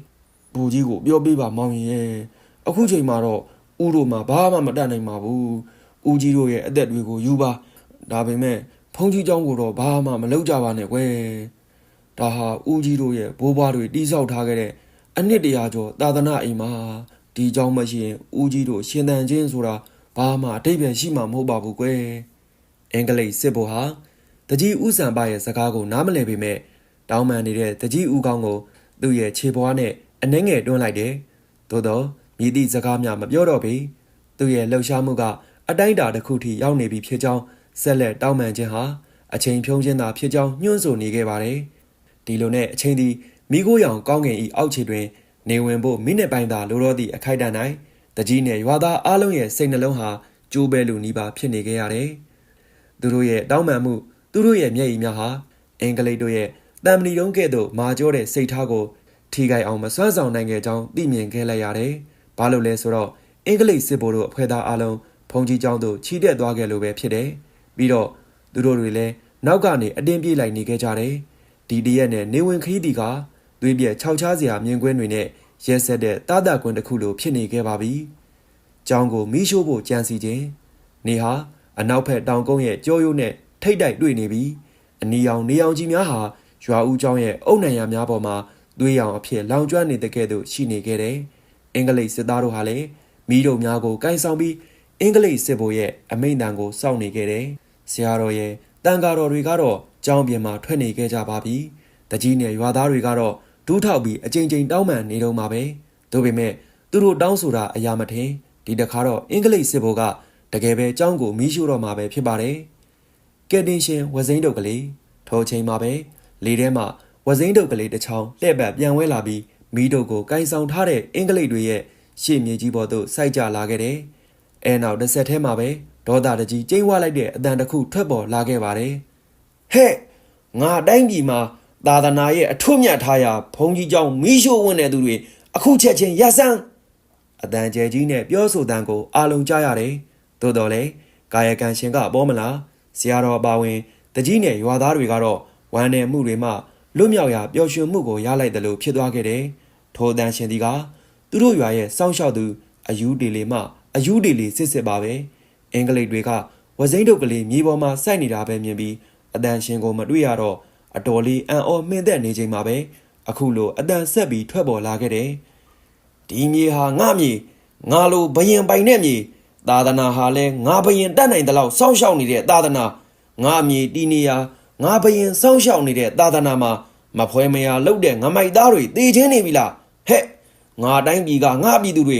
ဘူကြီးကိုပြောပြပါမောင်ရင်ရဲ့အခုချိန်မှာတော့ဦးတို့မှဘာမှမတတ်နိုင်ပါဘူးဦးကြီးတို့ရဲ့အသက်တွေကိုယူပါဒါပေမဲ့ဖုန်ကြီးเจ้าကိုတော့ဘာမှမလုပ်ကြပါနဲ့ကွယ်ဒါဟာဦးကြီးတို့ရဲ့ဘိုးဘွားတွေတိဆောက်ထားခဲ့တဲ့အနှစ်တရာကျော်သာသနာအိမ်မှာဒီเจ้าမရှိရင်ဦးကြီးတို့ရှင်သန်ခြင်းဆိုတာဘာမှအတိတ်ပဲရှိမှာမဟုတ်ပါဘူးကွယ်အင်္ဂလိပ်စစ်ဘိုလ်ဟာတကြီးဦးဆန်ပါရဲ့စကားကိုနားမလည်ပေမဲ့တောင်းပန်နေတဲ့တကြီးဦးကောင်းကိုသူ့ရဲ့ခြေပွားနဲ့အနှဲငယ်တွန်းလိုက်တယ်သို့တော့မြည်သည့်စကားများမပြောတော့ပေသူ့ရဲ့လှုပ်ရှားမှုကအတိုင်းအတာတစ်ခုထိရောက်နေပြီဖြစ်ကြောင်းဆက်လက်တောင်းပန်ခြင်းဟာအချိန်ဖြုံးခြင်းသာဖြစ်ကြောင်းညွှန်းဆိုနေခဲ့ပါတယ်ဒီလိုနဲ့အချိန်သည်မိခိုးရောင်ကောင်းကင်ဤအောက်ခြေတွင်နေဝင်ဖို့မိနစ်ပိုင်းသာလိုတော့သည့်အခိုက်အတန့်၌တကြီးနဲ့ရွာသားအလုံးရဲ့စိတ်နှလုံးဟာကျိုးပဲလူနီးပါဖြစ်နေခဲ့ရတယ်သူတို့ရဲ့တောင်းပန်မှုသူတို့ရဲ့မျက်ရည်များဟာအင်္ဂလိပ်တို့ရဲ့တံမဏိတုံးကဲ့သို့မာကျောတဲ့စိတ်ထားကိုထိခိုက်အောင်မစွမ်းဆောင်နိုင်ခဲ့ကြောင်းသိမြင်ခဲ့လိုက်ရတယ်။ဘာလို့လဲဆိုတော့အင်္ဂလိပ်စစ်ဗိုလ်တို့အဖွဲ့သားအလုံးဖုန်ကြီးကျောင်းသို့ချီတက်သွားခဲ့လို့ပဲဖြစ်တယ်။ပြီးတော့သူတို့တွေလည်းနောက်ကနေအတင်းပြေးလိုက်နေခဲ့ကြတယ်။ဒီတရက်နဲ့နေဝင်ခရီးတီကသွေးပြက်ခြောက်ခြားစရာမြင်ကွင်းတွေနဲ့ရက်ဆက်တဲ့တာတာကွင်းတစ်ခုလိုဖြစ်နေခဲ့ပါပြီ။ကျောင်းကိုမီးရှို့ဖို့ကြံစီခြင်းနေဟာအနောက်ဘက်တောင်ကုန်းရဲ့ကြောရိုးနဲ့ထိတ်တိုက်တွေ့နေပြီးအနီရောင်နေရောင်ကြီးများဟာရွာဦးကျောင်းရဲ့အုတ်နံရများပေါ်မှာသွေးရောင်အဖြစ်လောင်ကျွမ်းနေတဲ့ကဲ့သို့ရှိနေခဲ့တယ်။အင်္ဂလိပ်စစ်သားတို့ဟာလည်းမီးတုံများကိုကိုင်ဆောင်ပြီးအင်္ဂလိပ်စစ်ဗိုလ်ရဲ့အမိန့်တန်ကိုစောင့်နေခဲ့တယ်။ဆရာတော်ရဲ့တန်ဃာတော်တွေကတော့ကျောင်းပြင်မှာထွက်နေခဲ့ကြပါပြီ။တကြီးနဲ့ရွာသားတွေကတော့ဒူးထောက်ပြီးအကြိမ်ကြိမ်တောင်းပန်နေတော့မှာပဲ။ဒါပေမဲ့သူတို့တောင်းဆိုတာအရာမထင်ဒီတခါတော့အင်္ဂလိပ်စစ်ဗိုလ်ကတကယ်ပဲကျောင်းကိုမီးရှို့တော့မှာပဲဖြစ်ပါတယ်။ကယ်တင်ရှင်ဝစိမ့်တုတ်ကလေးထိုအချိန်မှာပဲလေထဲမှာဝစိမ့်တုတ်ကလေးတစ်ချောင်းလှည့်ပတ်ပြန်ဝဲလာပြီးမီးတုတ်ကိုကိုင်ဆောင်ထားတဲ့အင်္ဂလိပ်တွေရဲ့ရှေ့မြေကြီးပေါ်သို့စိုက်ကြလာခဲ့တယ်။အဲနောက်တစ်ဆက်ထဲမှာပဲဒေါသတကြီးကျိန်းဝါလိုက်တဲ့အတန်တစ်ခုထွက်ပေါ်လာခဲ့ပါတယ်။ဟဲ့ငါတိုင်းပြည်မှာသာသနာရဲ့အထွတ်မြတ်ထားရာဘုံကြီးကျောင်းမီးရှို့ဝင်တဲ့သူတွေအခုချက်ချင်းရပ်စမ်းအတန်ကျဲကြီးနဲ့ပြောဆိုတန်ကိုအာလုံးကြားရတယ်။သို့တော်လည်းကာယကံရှင်ကပေါ်မလားဆရာတော်ပါဝင်တကြီးနဲ့ရွာသားတွေကတော့ဝမ်းနယ်မှုတွေမှလွတ်မြောက်ရာပျော်ရွှင်မှုကိုရလိုက်တယ်လို့ဖြစ်သွားခဲ့တယ်။ထိုအတန်ရှင်ဒီကသူတို့ရွာရဲ့စောင့်ရှောက်သူအယူဒေလီမှအယူဒေလီစစ်စစ်ပါပဲ။အင်္ဂလိပ်တွေကဝစိမ့်တုတ်ကလေးမြေပေါ်မှာစိုက်နေတာပဲမြင်ပြီးအတန်ရှင်ကိုမတွေ့ရတော့အတော်လေးအံ့ဩမှင်သက်နေချိန်မှာပဲအခုလိုအတန်ဆက်ပြီးထွက်ပေါ်လာခဲ့တယ်။ဒီမြေဟာငါမြေငါလိုဘယင်ပိုင်တဲ့မြေသာသနာဟာလဲငါဘယင်တတ်နိုင်တဲ့လောက်စောင့်ရှောက်နေတဲ့သာသနာငါမြေတီနေရငါဘယင်စောင့်ရှောက်နေတဲ့သာသနာမှာမဖွဲမရလှုပ်တဲ့ငမိုက်သားတွေတေချင်းနေပြီလားဟဲ့ငါတိုင်းပြည်ကငါပြည်သူတွေ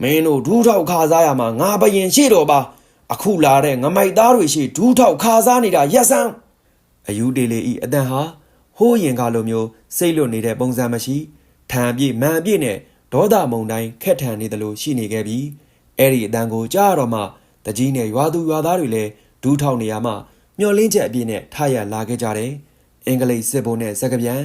မင်းတို့ဒူးထောက်ခါစားရမှာငါဘယင်ရှိတော့ပါအခုလာတဲ့ငမိုက်သားတွေရှိဒူးထောက်ခါစားနေတာရက်စမ်းအယူဒေလီဤအတန်ဟာဟိုးရင်ကလိုမျိုးစိတ်လွတ်နေတဲ့ပုံစံမရှိထံပြည့်မန်ပြည့်နဲ့ဒေါသမုန်တိုင်းခက်ထန်နေတယ်လို့ရှိနေခဲ့ပြီးအဲ့ဒီအတန်ကိုကြားတော့မှတကြီးနဲ့ရွာသူရွာသားတွေလည်းဒူးထောက်နေရမှမျောလင်းချက်အပြည့်နဲ့ထရလာခဲ့ကြတယ်အင်္ဂလိပ်စစ်ဘုံနဲ့စကပြန်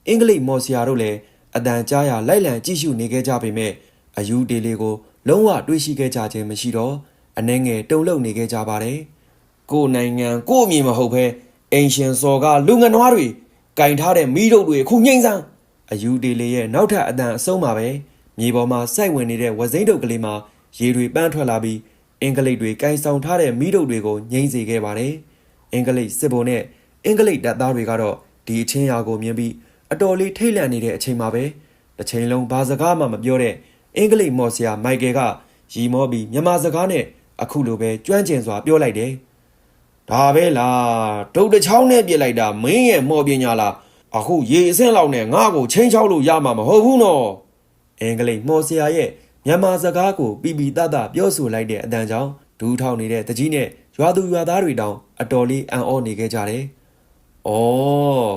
အင်္ဂလိပ်မော်ဆီယာတို့လည်းအတန်ကြားရလိုက်လံကြည့်ရှုနေခဲ့ကြပေမဲ့အယူဒေလီကိုလုံးဝတွေးရှိခဲ့ကြခြင်းမရှိတော့အနှဲငယ်တုံလုံနေခဲ့ကြပါတယ်ကိုနိုင်ငံကိုအမည်မဟုတ်ဘဲအင်ရှင်စော်ကလူငနွားတွေကင်ထားတဲ့မီးတုပ်တွေအခုငိမ့်စမ်းအယူဒေလီရဲ့နောက်ထပ်အတန်အဆုံးမှာပဲမြေပေါ်မှာစိုက်ဝင်နေတဲ့ဝစိမ့်တုပ်ကလေးမှာရေတွေပန်းထွက်လာပြီးအင်္ဂလိပ်တွေကင်ဆောင်ထားတဲ့မီးတုပ်တွေကိုငိမ့်စေခဲ့ပါတယ်အင်္ဂလိပ်စစ်ဗိုလ်နဲ့အင်္ဂလိပ်တပ်သားတွေကတော့ဒီအချင်းရာကိုမြင်ပြီးအတော်လေးထိတ်လန့်နေတဲ့အချိန်မှာပဲတစ်ချိန်လုံးဘာစကားမှမပြောတဲ့အင်္ဂလိပ်မော်ဆီယာမိုက်ကယ်ကရီမောပြီးမြန်မာစကားနဲ့အခုလိုပဲကျွမ်းကျင်စွာပြောလိုက်တယ်ဒါပဲလားဒုတ်တစ်ချောင်းနဲ့ပြစ်လိုက်တာမင်းရဲ့မော်ပညာလားအခုရေအဆင့်လောက်နဲ့ငါ့ကိုချင်းချောက်လို့ရမှာမဟုတ်ဘူးနော်အင်္ဂလိပ်မော်ဆီယာရဲ့မြန်မာစကားကိုပီပီတတပြောဆိုလိုက်တဲ့အတန်ကြောင့်ဒူးထောင်နေတဲ့တကြီးနဲ့ရွာသူရွာသားတွေတောင်အတော်လေးအံ့ဩနေခဲ့ကြတယ်။အော်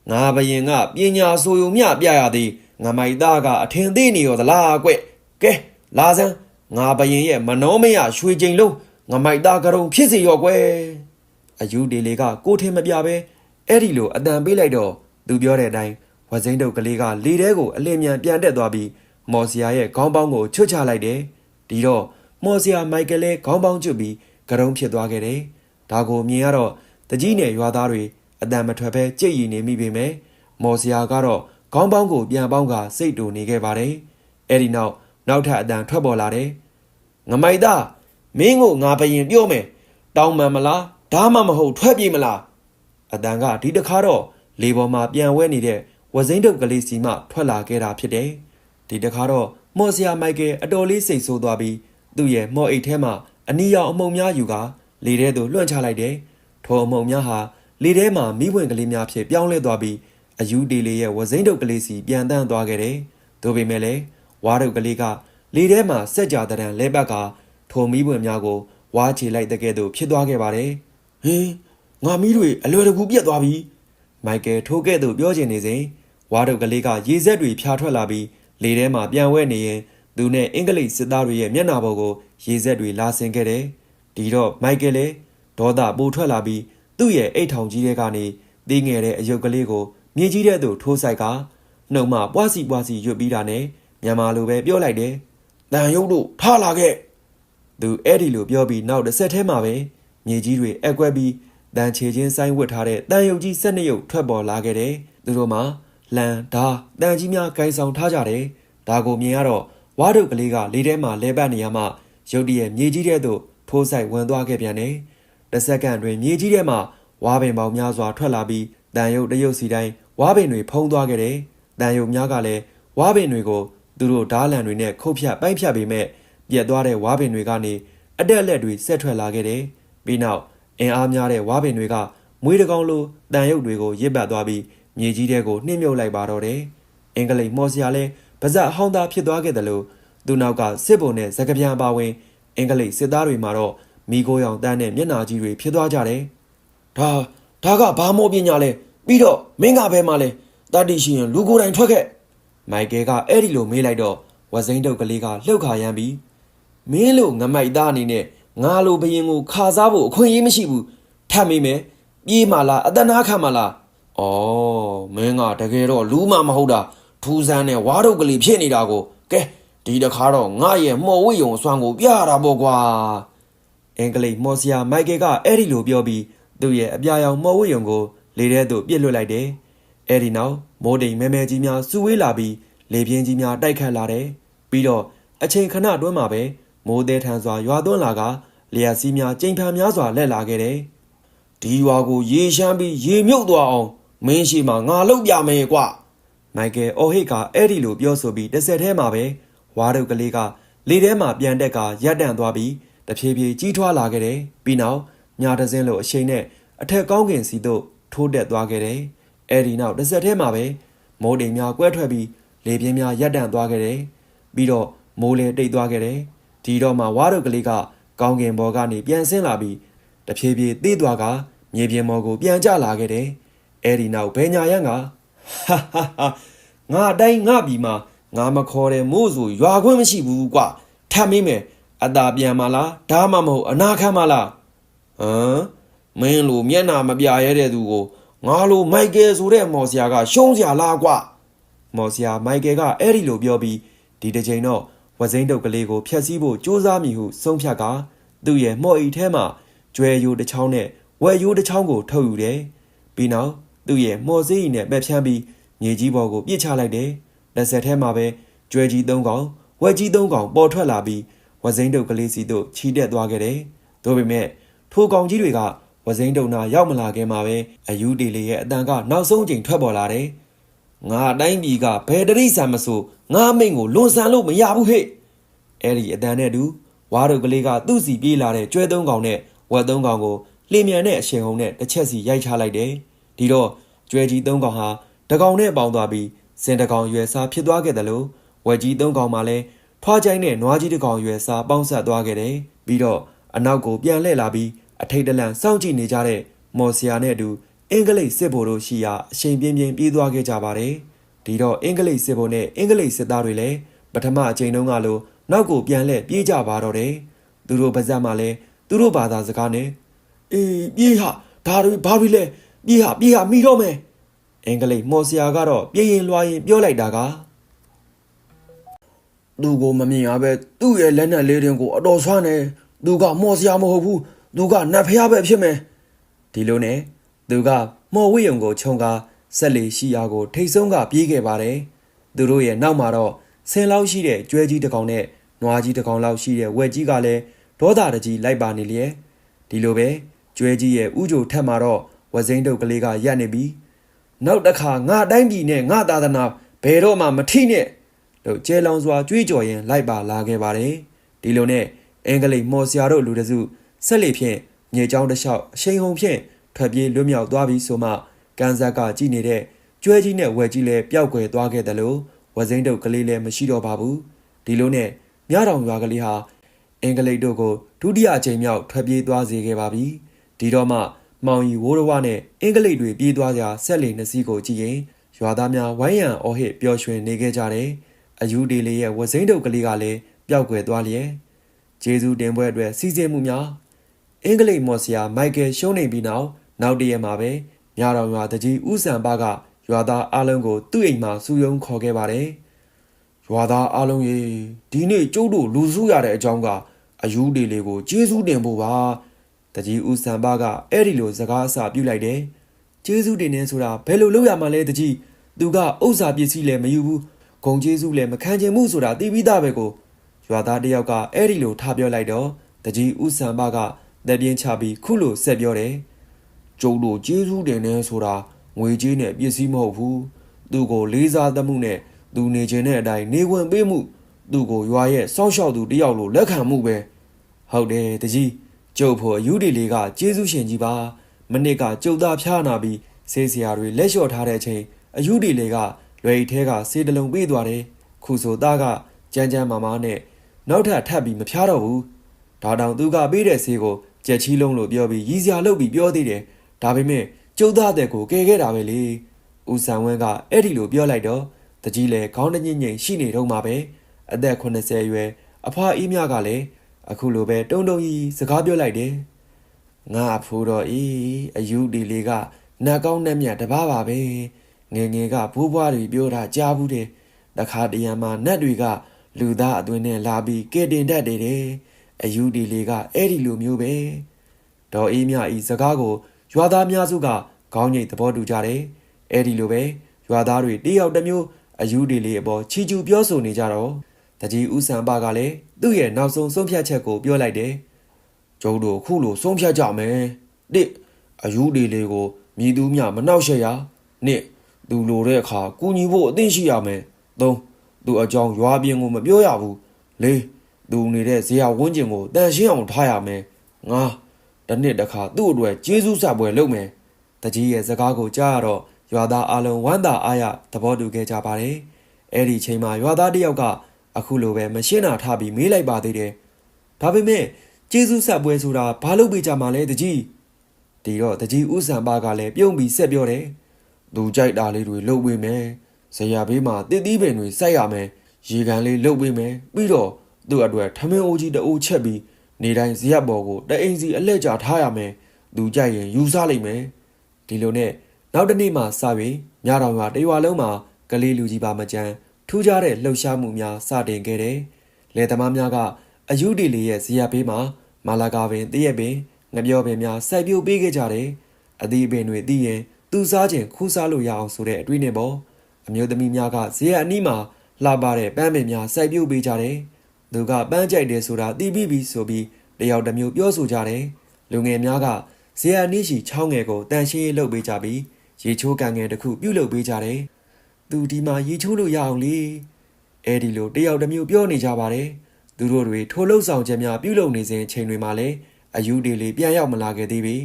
ငါဘယင်ကပညာဆိုယုံမျှပြရသည်ငါမိုက်သားကအထင်သေးနေရောသလားကွ။ကဲလာစမ်းငါဘယင်ရဲ့မနှောမရရွှေကျိန်လုံးငါမိုက်သားကရုံဖြစ်စေရောကွယ်။အယူဒေလီကကိုထင်မပြပဲအဲ့ဒီလိုအတန်ပေးလိုက်တော့သူပြောတဲ့အတိုင်းဝစိမ့်တုတ်ကလေးကလေထဲကိုအလင်းမြန်ပြန်တက်သွားပြီးမော်ဆီယာရဲ့ခေါင်းပေါင်းကိုချွတ်ချလိုက်တယ်။ဒီတော့မော်ဆီယာမိုက်ကယ်လည်းခေါင်းပေါင်းကျွတ်ပြီးကရုံဖြစ်သွားခဲ့တယ်။ ဒါကိုမြင်ရတော့တကြီးနဲ့ရွာသားတွေအတန်မထွက်ပဲကြိတ်ရည်နေမိပေမဲ့မော်စရာကတော့ခေါင်းပေါင်းကိုပြန်ပေါင်းကစိတ်တူနေခဲ့ပါတယ်အဲ့ဒီနောက်ထပ်အတန်ထွက်ပေါ်လာတယ်ငမိုက်သားမင်းကိုငါဘရင်ပြောမယ်တောင်းမှန်မလားဓာမှမဟုတ်ထွက်ပြေးမလားအတန်ကဒီတခါတော့လေပေါ်မှာပြန်ဝဲနေတဲ့ဝစိမ့်တုပ်ကလေးစီမှထွက်လာခဲ့တာဖြစ်တယ်ဒီတခါတော့မော်စရာမိုက်ကယ်အတော်လေးစိတ်ဆိုးသွားပြီးသူ့ရဲ့မော်အိတ်ထဲမှာအနီရောင်အမုံများယူကလေထဲသို့လွှင့်ချလိုက်တယ်ထိုအမုံများဟာလေထဲမှာမိဝင်ကလေးများဖြစ်ပြောင်းလဲသွားပြီးအယူတီလေးရဲ့ဝစိမ့်တုပ်ကလေးစီပြန်တန်းသွားခဲ့တယ်ဒါပေမဲ့လည်းဝါတုပ်ကလေးကလေထဲမှာစက်ကြတရံလဲပတ်ကထိုမိဝင်များကိုဝါချေလိုက်တဲ့ကဲ့သို့ဖြစ်သွားခဲ့ပါတယ်ဟင်းငါမီးတွေအလွယ်တကူပြတ်သွားပြီမိုက်ကယ်ထိုးကဲ့သို့ပြောချင်နေစဉ်ဝါတုပ်ကလေးကရေစက်တွေဖြာထွက်လာပြီးလေထဲမှာပြန်ဝဲနေရင်သူနဲ့အင်္ဂလိပ်စစ်သားတွေရဲ့မျက်နှာပေါ်ကိုရေစက်တွေလာဆင်ခဲ့တယ်ဒီတော့မိုက်ကယ်လည်းဒေါသပိုထွက်လာပြီးသူ့ရဲ့အိတ်ထောင်ကြီးထဲကနေတီးငယ်တဲ့အယုတ်ကလေးကိုမြေကြီးထဲသို့ထိုးဆိုင်ကနှုတ်မှပွားစီရွတ်ပြီးတာနဲ့မြန်မာလိုပဲပြောလိုက်တယ်တန်ရုပ်တို့ထားလာခဲ့သူအဲ့ဒီလိုပြောပြီးနောက်တစ်ဆက်ထဲမှာပဲမြေကြီးတွေအက်ကွက်ပြီးတန်ချေချင်းဆိုင်ဝတ်ထားတဲ့တန်ရုပ်ကြီး12ရုပ်ထွက်ပေါ်လာခဲ့တယ်သူတို့မှာလန်ဓာတန်ကြီးများဂိုင်ဆောင်ထားကြတယ်ဒါကိုမြင်ရတော့ဝါတုပ်ကလေးကလေထဲမှာလဲပတ်နေရမှရုတ်တရက်မြေကြီးထဲသို့ထိုးဆိုင်ဝင်သွားခဲ့ပြန်တယ်တစ်စက္ကန့်တွင်မြေကြီးထဲမှာဝါပင်ပေါင်းများစွာထွက်လာပြီးတန်ရုပ်တရုပ်စီတိုင်းဝါပင်တွေဖုံးသွားခဲ့တယ်တန်ရုပ်များကလည်းဝါပင်တွေကိုသူတို့ဓားလန်တွေနဲ့ခုတ်ဖြတ်ပိုင်းဖြတ်ပေမဲ့ပြက်သွားတဲ့ဝါပင်တွေကနေအတက်အလက်တွေဆက်ထွက်လာခဲ့တယ်ပြီးနောက်အင်အားများတဲ့ဝါပင်တွေကမွေးတကောင်လိုတန်ရုပ်တွေကိုရစ်ပတ်သွားပြီးမြေကြီးထဲကိုနှိမ့်မြုပ်လိုက်ပါတော့တယ်အင်္ဂလိပ်မော်စရာလဲပါဇက်ဟောင်းသားဖြစ်သွားခဲ့တယ်လို့သူနောက်ကစစ်ဘုံနဲ့ဇကပြန်ပါဝင်အင်္ဂလိပ်စစ်သားတွေမှာတော့မိโกရောင်တန်းနဲ့မျက်နှာကြီးတွေဖြစ်သွားကြတယ်ဒါကဘာမောပညာလဲပြီးတော့မင်းကဘဲမှလဲတတိရှိရင်လူကိုယ်တိုင်ထွက်ခဲ့မိုက်ကယ်ကအဲ့ဒီလိုမေးလိုက်တော့ဝစိမ့်တုပ်ကလေးကလှုပ်ခါရမ်းပြီးမင်းလို့ငမိုက်သားအနေနဲ့ငါလိုဘရင်ကိုခါစားဖို့အခွင့်အရေးမရှိဘူးထပ်မေးမယ်ပြေးမှလားအတနာခံမှလားအော်မင်းကတကယ်တော့လူမှမဟုတ်တာထူးဆန်းတဲ့ဝါတုပ်ကလေးဖြစ်နေတာကိုကဲဒီတခါတော့ငါရဲ့မော်ဝိယုံအစွမ်းကိုပြရတာပေါ့ကွာအင်္ဂလိပ်မော်စရာမိုက်ကယ်ကအဲ့ဒီလိုပြောပြီးသူ့ရဲ့အပြာရောင်မော်ဝိယုံကိုလေထဲသို့ပြစ်လွှတ်လိုက်တယ်အဲ့ဒီနောက်မိုးတိမ်မဲမဲကြီးများစုဝေးလာပြီးလေပြင်းကြီးများတိုက်ခတ်လာတယ်ပြီးတော့အချိန်ခဏတွင်းမှာပဲမိုးသေးထန်စွာရွာသွန်းလာကလျှက်စီးများကြိမ်ဖန်များစွာလက်လာခဲ့တယ်ဒီရွာကိုရေရှမ်းပြီးရေမြုပ်သွားအောင်မင်းရှိမှငါလုပ်ပြမယ်ကွမိုက်ကယ်အော်ဟစ်ကအဲ့ဒီလိုပြောဆိုပြီးတစ်ဆက်ထဲမှာပဲဝါတုပ်ကလေးကလေထဲမှာပြန်တက်ကရပ်တန့်သွားပြီးတဖြည်းဖြည်းကြီးထွားလာခဲ့တယ်ပြီးနောက်ညာတစင်းလိုအရှိန်နဲ့အထက်ကောင်းကင်စီသို့ထိုးတက်သွားခဲ့တယ်အဲ့ဒီနောက်တစ်ဆက်ထဲမှာပဲမိုးတိမ်များကွဲထွက်ပြီးလေပြင်းများရပ်တန့်သွားခဲ့တယ်ပြီးတော့မိုးလေတိတ်သွားခဲ့တယ်ဒီတော့မှဝါတုပ်ကလေးကကောင်းကင်ဘော်ကနေပြန်ဆင်းလာပြီးတဖြည်းဖြည်းသေးသွားကမြေပြင်ပေါ်ကိုပြန်ကျလာခဲ့တယ်အဲ့ဒီနောက်ဘယ်ညာရန်ကငါအတိုင်းငါပြီမှာငါမခေါ်တယ်မို့ဆိုရွာခွင့်မရှိဘူးကွထပ်မေးမယ်အသာပြန်မလားဒါမှမဟုတ်အနာခံမလားမင်းလိုမျက်နှာမပြရဲတဲ့သူကိုငါလိုမိုက်ကယ်ဆိုတဲ့မော်စရာကရှုံးစရာလားကွမော်စရာမိုက်ကယ်ကအဲ့ဒီလိုပြောပြီးဒီတစ်ချိန်တော့ဝစိမ့်တုပ်ကလေးကိုဖျက်ဆီးဖို့ကြိုးစားမိဟုဆုံးဖြတ်ကသူ့ရဲ့မော်အိတ်ထဲမှာကျွဲရိုးတစ်ချောင်းနဲ့ဝက်ရိုးတစ်ချောင်းကိုထုတ်ယူတယ်ပြီးနောက်သူ့ရဲ့မော်စေးရီနဲ့ပက်ဖြန်းပြီးမြေကြီးပေါ်ကိုပြစ်ချလိုက်တယ်လက်ဆက်ထဲမှာပဲကျွဲကြီး၃ကောင်ဝက်ကြီး၃ကောင်ပေါ်ထွက်လာပြီးဝစိမ့်တုပ်ကလေးစီတို့ချီတက်သွားခဲ့တယ်ဒါပေမဲ့ထိုကောင်ကြီးတွေကဝစိမ့်တုပ်နာရောက်မလာခင်မှာပဲအယူတီလေးရဲ့အတန်ကနောက်ဆုံးချိန်ထွက်ပေါ်လာတယ်ငါအတိုင်းပြည်ကဘယ်တရိษံမဆိုငါမိန်ကိုလွန်ဆန်လို့မရဘူးဟဲ့အဲ့ဒီအတန်နဲ့တူဝါတုပ်ကလေးကသူ့စီပြေးလာတဲ့ကျွဲ၃ကောင်နဲ့ဝက်၃ကောင်ကိုလျင်မြန်တဲ့အရှင်ဟုံနဲ့တစ်ချက်စီရိုက်ချလိုက်တယ်ဒီတော့ကျွဲကြီး၃ကောင်ဟာတကောင်နဲ့ပေါင်းသွားပြီးစင်တကောင်ရွယ်စားဖြစ်သွားခဲ့တယ်လို့ဝက်ကြီး၃ကောင်မှလည်းထွားချိုင်းနဲ့နွားကြီးတစ်ကောင်ရွယ်စားပေါင်းဆက်သွားခဲ့တယ်ပြီးတော့အနောက်ကိုပြန်လှည့်လာပြီးအထိတ်တလန့်စောင့်ကြည့်နေကြတဲ့မော်စရာနဲ့အတူအင်္ဂလိပ်စစ်ဗိုလ်တို့ရှိရာအချိန်ပြင်းပြင်းပြေးသွားခဲ့ကြပါတယ်ဒီတော့အင်္ဂလိပ်စစ်ဗိုလ်နဲ့အင်္ဂလိပ်စစ်သားတွေလည်းပထမအချိန်တုန်းကလိုနောက်ကိုပြန်လှည့်ပြေးကြပါတော့တယ်သူတို့ပါဇက်မှလည်းသူတို့ဘာသာစကားနဲ့အေးပြေးဟာဒါတွေဘာတွေလဲပြေးဟာမိတော့မယ်အင်္ဂလိပ်မော်စရာကတော့ပြေးရင်လွှားရင်ပြောလိုက်တာကသူကိုမမြင်ရပဲသူ့ရဲ့လက်နက်လေးတွေကိုအတော်ဆွမ်းနေသူကမော်စရာမဟုတ်ဘူး သူကနတ်ဖျားပဲဖြစ်မယ်ဒီလိုနဲ့သူကမော်ဝိယုံကိုခြုံကားဆက်လေရှိရာကိုထိတ်ဆုံးကပြေးခဲ့ပါတယ်သူတို့ရဲ့နောက်မှာတော့ဆင်လောက်ရှိတဲ့ကျွဲကြီးတစ်ကောင်နဲ့နွားကြီးတစ်ကောင်လောက်ရှိတဲ့ဝက်ကြီးကလည်းဒေါသတကြီးလိုက်ပါနေလျက်ဒီလိုပဲကျွဲကြီးရဲ့ဥကြိုထက်မှာတော့ဝက်စိမ်းတုပ်ကလေးကရပ်နေပြီးနောက်တစ်ခါငါတိုင်းပြည်နဲ့ငါသာသနာဘယ်တော့မှမထိနဲ့လို့ကျဲလောင်စွာကြွေးကြော်ရင်းလိုက်ပါလာခဲ့ပါတယ်ဒီလိုနဲ့အင်္ဂလိပ်မော်ဆရာတို့လူတစုဆက်လေဖြင့်မြေကြောင်းတစ်လျှောက်အရှိန်ဟုန်ဖြင့်ထွက်ပြေးလွတ်မြောက်သွားပြီးဆိုမှကန်ဆက်ကကြည်နေတဲ့ကျွဲကြီးနဲ့ဝက်ကြီးလည်းပျောက်ကွယ်သွားခဲ့တယ်လို့ဝက်စိမ်းတုပ်ကလေးလည်းမရှိတော့ပါဘူးဒီလိုနဲ့မြတောင်ရွာကလေးဟာအင်္ဂလိပ်တို့ကိုဒုတိယအကြိမ်မြောက်ထွက်ပြေးသွားစေခဲ့ပါပြီဒီတော့မှမောင်ရီဝိုးရဝနဲ့အင်္ဂလိပ်တွေပြေးသွားကြဆက်လေနှစ်စီးကိုကြည့်ရင်ရွာသားများဝိုင်းရန်အော်ဟစ်ပျော်ရွှင်နေခဲ့ကြတယ်အယူဒီလေးရဲ့ဝက်စိမ်းတုပ်ကလေးကလည်းပျောက်ကွယ်သွားလျက်ကျေးဇူးတင်ပွဲအတွက်စီစဉ်မှုများအင်္ဂလိပ်မော်ဆရာမိုက်ကယ်ရှုံးနေပြီးနောက်တရက်မှာပဲမြတော်ရွာတကြီးဦးစံပါကရွာသားအလုံးကိုသူ့အိမ်မှာစုယုံခေါ်ခဲ့ပါတယ်ရွာသားအလုံးရေဒီနေ့ကျုပ်တို့လူစုရတဲ့အကြောင်းကအယူဒီလေးကိုကျေးဇူးတင်ဖို့ပါတကြီးဦးစံပါကအဲ့ဒီလိုစကားအစပြုလိုက်တယ်ကျေးဇူးတင်နေဆိုတာဘယ်လိုလုပ်ရမှာလဲတကြီးသူကဥစ္စာပစ္စည်းလည်းမယူဘူးဂုံကျေးဇူးလည်းမခံချင်မှုဆိုတာသိပြီးသားပဲကိုရွာသားတယောက်ကအဲ့ဒီလိုထားပြောလိုက်တော့တကြီးဦးစံပါကလက်ပြင်းချပြီးခုလိုဆက်ပြောတယ်ကျုပ်တို့ကျေးဇူးတင်နေဆိုတာငွေကြေးနဲ့ပစ္စည်းမဟုတ်ဘူးသူ့ကိုလေးစားသမှုနဲ့သူနေခြင်းတဲ့အတိုင်းနေဝင်ပေးမှုသူ့ကိုရွာရဲ့စောင့်ရှောက်သူတယောက်လိုလက်ခံမှုပဲဟုတ်တယ်တကြီးကျုပ်ဖို့အယူဒီလေးကကျေးဇူးရှင်ကြီးပါမနစ်ကကျုပ်သားဖျားနာပြီးဆေးစရာတွေလက်လျှော့ထားတဲ့အချိန်အယူဒီလေးကလွယ်ထဲကဆေးတလုံးပေးသွားတယ်ခုဆိုသားကကြမ်းကြမ်းမာမာနဲ့နောက်ထပ်ပြီးမဖျားတော့ဘူးဒါတောင်သူကပေးတဲ့ဆေးကိုကြက်ချီးလုံးလို့ပြောပြီးရည်စရာလုပ်ပြီးပြောသေးတယ်ဒါပေမဲ့ကျုပ်သားတဲ့ကိုကယ်ခဲ့တာပဲလေဦးဆန်ဝင်းကအဲ့ဒီလိုပြောလိုက်တော့တကြီးလည်းခေါင်းတညိမ့်ငိမ့်ရှိနေတော့မှာပဲအသက်80ရွယ်အဖွားအေးမြကလည်းအခုလိုပဲတုံတုံကြီးစကားပြောလိုက်တယ်ငါဖိုးတော့အယူဒီလေးကနတ်ကောင်းနဲ့မြတ်တပားပါပဲငယ်ငယ်ကဘိုးဘွားတွေပြောတာကြားဘူးတယ်တခါတရံမှာနတ်တွေကလူသားအသွင်နဲ့လာပြီးကဲတင်တတ်တယ်အယူဒီလေးကအဲ့ဒီလိုမျိုးပဲဒေါ်အေးမြဤစကားကိုရွာသားများစုကခေါင်းငိတ်သဘောတူကြတယ်အဲ့ဒီလိုပဲရွာသားတွေတယောက်တစ်မျိုးအယူဒီလေးအပေါ်ချီကျူပြောဆိုနေကြတော့တကြီးဦးစံပါကလည်းသူ့ရဲ့နောက်ဆုံးဆုံးဖြတ်ချက်ကိုပြောလိုက်တယ်ကျုပ်တို့ခုလိုဆုံးဖြတ်ကြမယ်တစ်အယူဒီလေးကိုမြည်သူမြမနှောက်ရှက်ရနှစ်သူလိုတဲ့အခါကူညီဖို့အသင့်ရှိရမယ်သုံးသူအကြောင်းရွာပြင်ကိုမပြောရဘူးလေးသူနေတဲ့ဇေယဝန်းကျင်ကိုတန်ရှင်းအောင်ထားရမယ်ငါတစ်နှစ်တစ်ခါသူ့အတွက်ကျေးဇူးဆပ်ပွဲလုပ်မယ်တကြီးရဲ့စကားကိုကြားရတော့ရွာသားအလုံးဝမ်းသာအားရသဘောတူခဲ့ကြပါတယ်အဲ့ဒီချိန်မှာရွာသားတယောက်ကအခုလိုပဲမရှင်းတာထားပြီးမေးလိုက်ပါသေးတယ်ဒါပေမဲ့ကျေးဇူးဆပ်ပွဲဆိုတာဘာလို့ပေးကြမှာလဲတကြီးဒီတော့တကြီးဦးစံပါကလည်းပြုံးပြီးဆက်ပြောတယ်သူကြိုက်တာလေးတွေလုပ်ပေးမယ်ဇရာဘေးမှာတစ်သီးပင်တွေစိုက်ရမယ်ရေကန်လေးလုပ်ပေးမယ်ပြီးတော့သူ့အတွက်ထမင်းအိုးကြီးတအိုးချက်ပြီးနေတိုင်းဇရက်ပေါ်ကိုတအိမ်စီအလှည့်ကျထားရမယ်သူကြိုက်ရင်ယူစားလိုက်မယ်ဒီလိုနဲ့နောက်တစ်နေ့မှစပြီးညတော်ရွာတရွာလုံးမှာကလေးလူကြီးပါမကြမ်းထူးခြားတဲ့လှုပ်ရှားမှုများစတင်ခဲ့တယ်လယ်သမားများကအယူဒီလေးရဲ့ဇရက်ဘေးမှာမာလာကာပင်တရက်ပင်ငပြောပင်များစိုက်ပျိုးပေးခဲ့ကြတယ်အသီးပင်တွေသိရင်သူစားခြင်းခူးစားလို့ရအောင်ဆိုတဲ့အတွေးနဲ့ပေါ့အမျိုးသမီးများကဇရက်အနီးမှာလှပတဲ့ပန်းပင်များစိုက်ပျိုးပေးကြတယ်သူကပန်းကြိုက်တယ်ဆိုတာသိပြီးဆိုပြီးတယောက်တစ်မျိုးပြောဆိုကြတယ်လူငယ်များကဇရက်အနီးရှိချောင်းငယ်ကိုတန်ရှင်းရေးလုပ်ပေးကြပြီးရေချိုးကန်ငယ်တစ်ခုပြုတ်လုပ်ပေးကြတယ်သူဒီမှာရေချိုးလို့ရအောင်လေအဲဒီလိုတယောက်တစ်မျိုးပြောနေကြပါတယ်သူတို့တွေထိုးလှုပ်ဆောင်ချက်များပြုတ်လုပ်နေစဉ်ချိန်တွေမှာလည်းအယူဒီလေးပြန်ရောက်မလာခဲ့သေးပြီ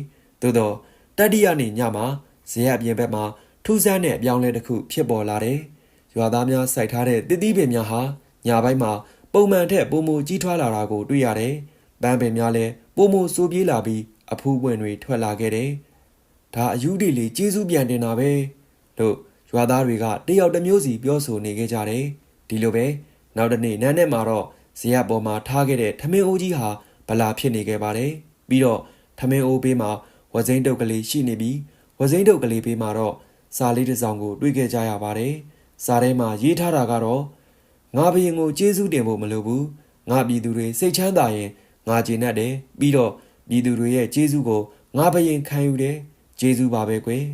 သို့တော့တတိယနေ့ညမှာဇရက်အပြင်ဘက်မှာထူးဆန်းတဲ့အပြောင်းလဲတစ်ခုဖြစ်ပေါ်လာတယ်ရွာသားများစိုက်ထားတဲ့တစ်သီးပင်များဟာညပိုင်းမှာပုံမှန်ထက်ပိုမိုကြီးထွားလာတာကိုတွေ့ရတယ်ပန်းပင်များလည်းပိုမိုစိုးပြေးလာပြီးအဖူးပွင့်တွေထွက်လာခဲ့တယ်ဒါအယူဒီလေးကျေးဇူးပြန်တင်တာပဲလို့ရွာသားတွေကတယောက်တစ်မျိုးစီပြောဆိုနေခဲ့ကြတယ်ဒီလိုပဲနောက်တစ်နေ့နန်းနဲ့မှာတော့ဇရက်ပေါ်မှာထားခဲ့တဲ့ထမင်းအိုးကြီးဟာဗလာဖြစ်နေခဲ့ပါတယ်ပြီးတော့ထမင်းအိုးဘေးမှာဝက်စိမ်းတုပ်ကလေးရှိနေပြီးဝက်စိမ်းတုပ်ကလေးဘေးမှာတော့စာလေးတစ်စောင်ကိုတွေ့ခဲ့ကြရပါတယ်စာထဲမှာရေးထားတာကတော့ငါဘရင်ကိုကျေးဇူးတင်ဖို့မလိုဘူးငါပြည်သူတွေစိတ်ချမ်းသာရင်ငါကျေနပ်တယ်ပြီးတော့ ပြည်သူတွေရဲ့ကျေးဇူးကိုငါဘယင်ခံယူတယ်ကျေးဇူးပါပဲကွယ်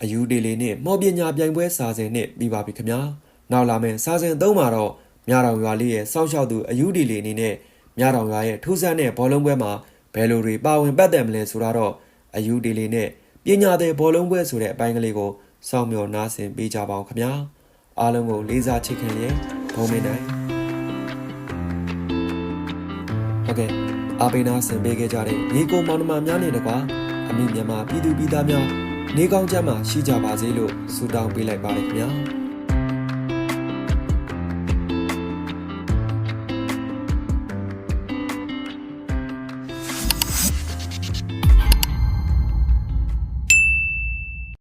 အယူတေလီနဲ့မော်ပညာပြိုင်ပွဲစာစဉ်နဲ့ပြီးပါပြီခင်ဗျာနောက်လာမယ့်စာစဉ်3မှာတော့မြတောင်ရွာလေးရဲ့စောင့်ရှောက်သူအယူတေလီအနေနဲ့မြတောင်ရွာရဲ့ထူးဆန်းတဲ့ဘောလုံးပွဲမှာဘယ်လိုတွေပါဝင်ပတ်သက်မလဲဆိုတော့အယူတေလီနဲ့ပညာတဲ့ဘောလုံးပွဲဆိုတဲ့အပိုင်းကလေးကိုစောင့်မျှော်နားဆင်ပေးကြပါအောင်ခင်ဗျာအားလုံးကိုလေးစားချစ်ခင်ရဲ့ဘုံမင်းတိုင်းဟုတ်ကဲ့အားပေးနာဆင်ပေးခဲ့ကြတဲ့ညီကိုမောင်နှမများနဲ့တကွာအမိမြန်မာပြည်သူပြည်သားများနေကောင်းကြမှာရှိကြပါစေလို့ဆုတောင်းပေးလိုက်ပါတယ်ခင်ဗျာ